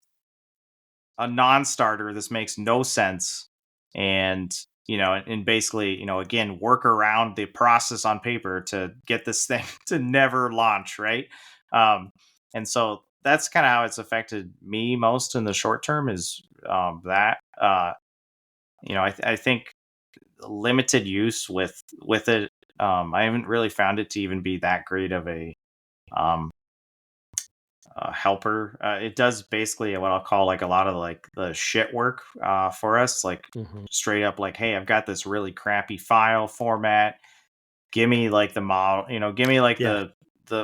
a non-starter. This makes no sense. And, and basically, again, work around the process on paper to get this thing to never launch. Right. And so that's kind of how it's affected me most in the short term, is that, I think limited use with it. I haven't really found it to even be that great of a helper. It does basically what I'll call like a lot of like the shit work for us, like straight up like, hey, I've got this really crappy file format. Give me like the model, give me like the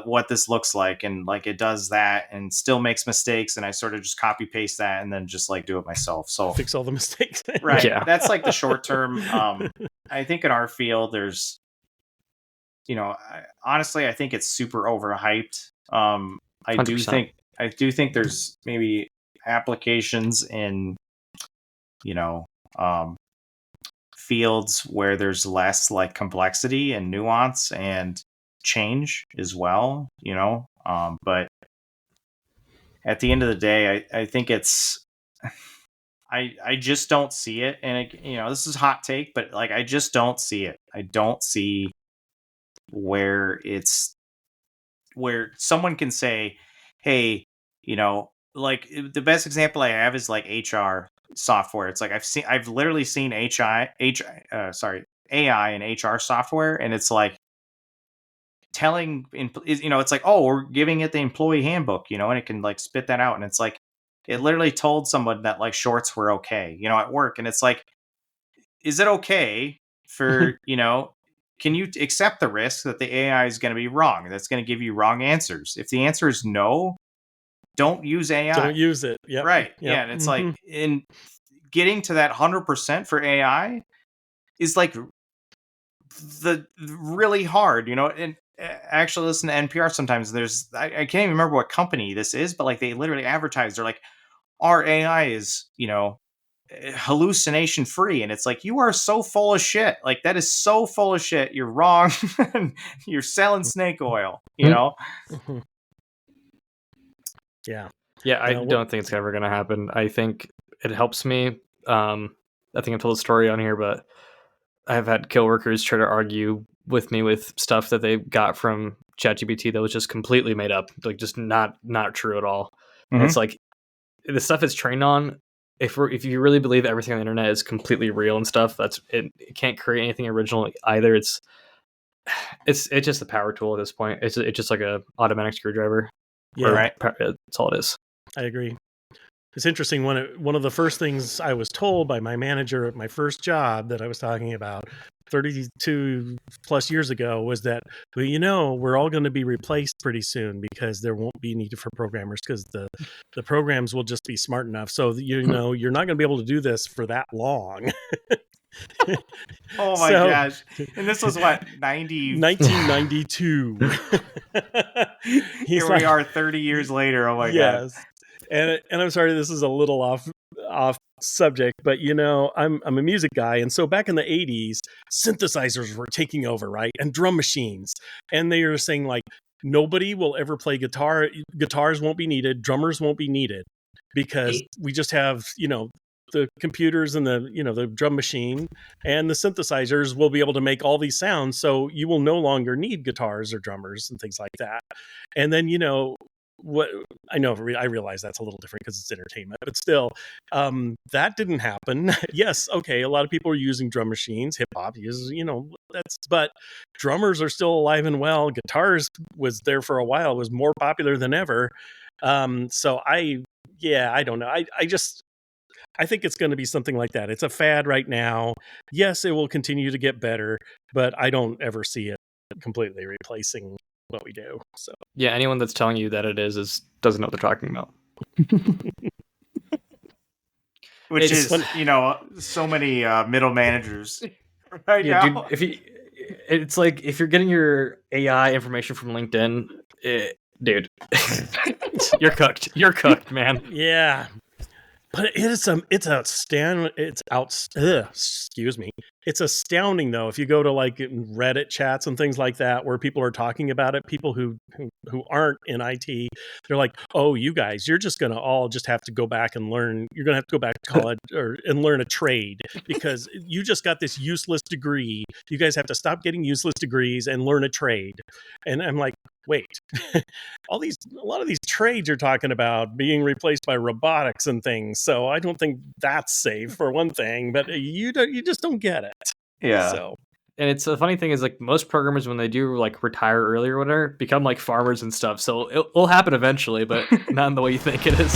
what this looks like, and like it does that and still makes mistakes, and I sort of just copy paste that and then just like do it myself. So fix all the mistakes. Right. Yeah. That's like the short term. I think in our field there's, honestly, I think it's super overhyped. I 100%. do think there's maybe applications in, fields where there's less like complexity and nuance and change as well. But at the end of the day, I think it's I just don't see it, and this is hot take, but like I just don't see it. I don't see where someone can say, "Hey, like the best example I have is like HR software. It's like I've literally seen AI and HR software, and it's like telling, it's like, oh, we're giving it the employee handbook, and it can like spit that out, and it's like it literally told someone that like shorts were okay, at work, and it's like, is it okay for can you accept the risk that the AI is going to be wrong? That's going to give you wrong answers. If the answer is no, don't use AI. Don't use it. Yep. Right. Yep. Yeah. And it's like, in getting to that 100% for AI is like the really hard, and actually listen to NPR sometimes. I can't even remember what company this is, but like they literally advertise, they're like, our AI is, hallucination free, and it's like, you are so full of shit. Like, that is so full of shit. You're wrong. You're selling snake oil, Yeah. I don't think it's ever going to happen. I think it helps me. I think I've told a story on here, but I've had coworkers try to argue with me with stuff that they got from ChatGPT that was just completely made up, like just not true at all. And it's like, the stuff it's trained on, if you really believe everything on the internet is completely real and stuff, it can't create anything original either. It's just a power tool at this point. It's just like a automatic screwdriver. Yeah, right. That's all it is. I agree. It's interesting. One of the first things I was told by my manager at my first job that I was talking about 32 plus years ago was that, well, we're all going to be replaced pretty soon because there won't be need for programmers because the programs will just be smart enough. So, you're not going to be able to do this for that long. Oh my gosh. And this was what, 1992. Here we are 30 years later. Oh my God. And I'm sorry, this is a little off subject, but I'm a music guy, and so back in the 80s, synthesizers were taking over, right? And drum machines. And they were saying like, nobody will ever play guitar. Guitars won't be needed, drummers won't be needed, because we just have, the computers and the drum machine and the synthesizers will be able to make all these sounds, so you will no longer need guitars or drummers and things like that. And then what I know, I realize that's a little different because it's entertainment, but still, that didn't happen. Yes, okay, a lot of people are using drum machines. Hip hop uses, but drummers are still alive and well. Guitars was there for a while, was more popular than ever. So I don't know. I think it's going to be something like that. It's a fad right now. Yes, it will continue to get better, but I don't ever see it completely replacing what we do. So yeah, anyone that's telling you that it is doesn't know what they're talking about. Which is so many middle managers right now. Dude, it's like if you're getting your AI information from LinkedIn, dude, you're cooked. You're cooked, man. Yeah. But it's astounding though. If you go to like Reddit chats and things like that, where people are talking about it, people who aren't in IT, they're like, "Oh, you guys, you're just gonna all just have to go back and learn. You're gonna have to go back to college and learn a trade because you just got this useless degree. You guys have to stop getting useless degrees and learn a trade." And I'm like, wait, a lot of these trades you're talking about being replaced by robotics and things. So I don't think that's safe for one thing, but you just don't get it. Yeah. So, and it's the funny thing is like most programmers, when they do like retire early or whatever, become like farmers and stuff. So it'll happen eventually, but not in the way you think it is.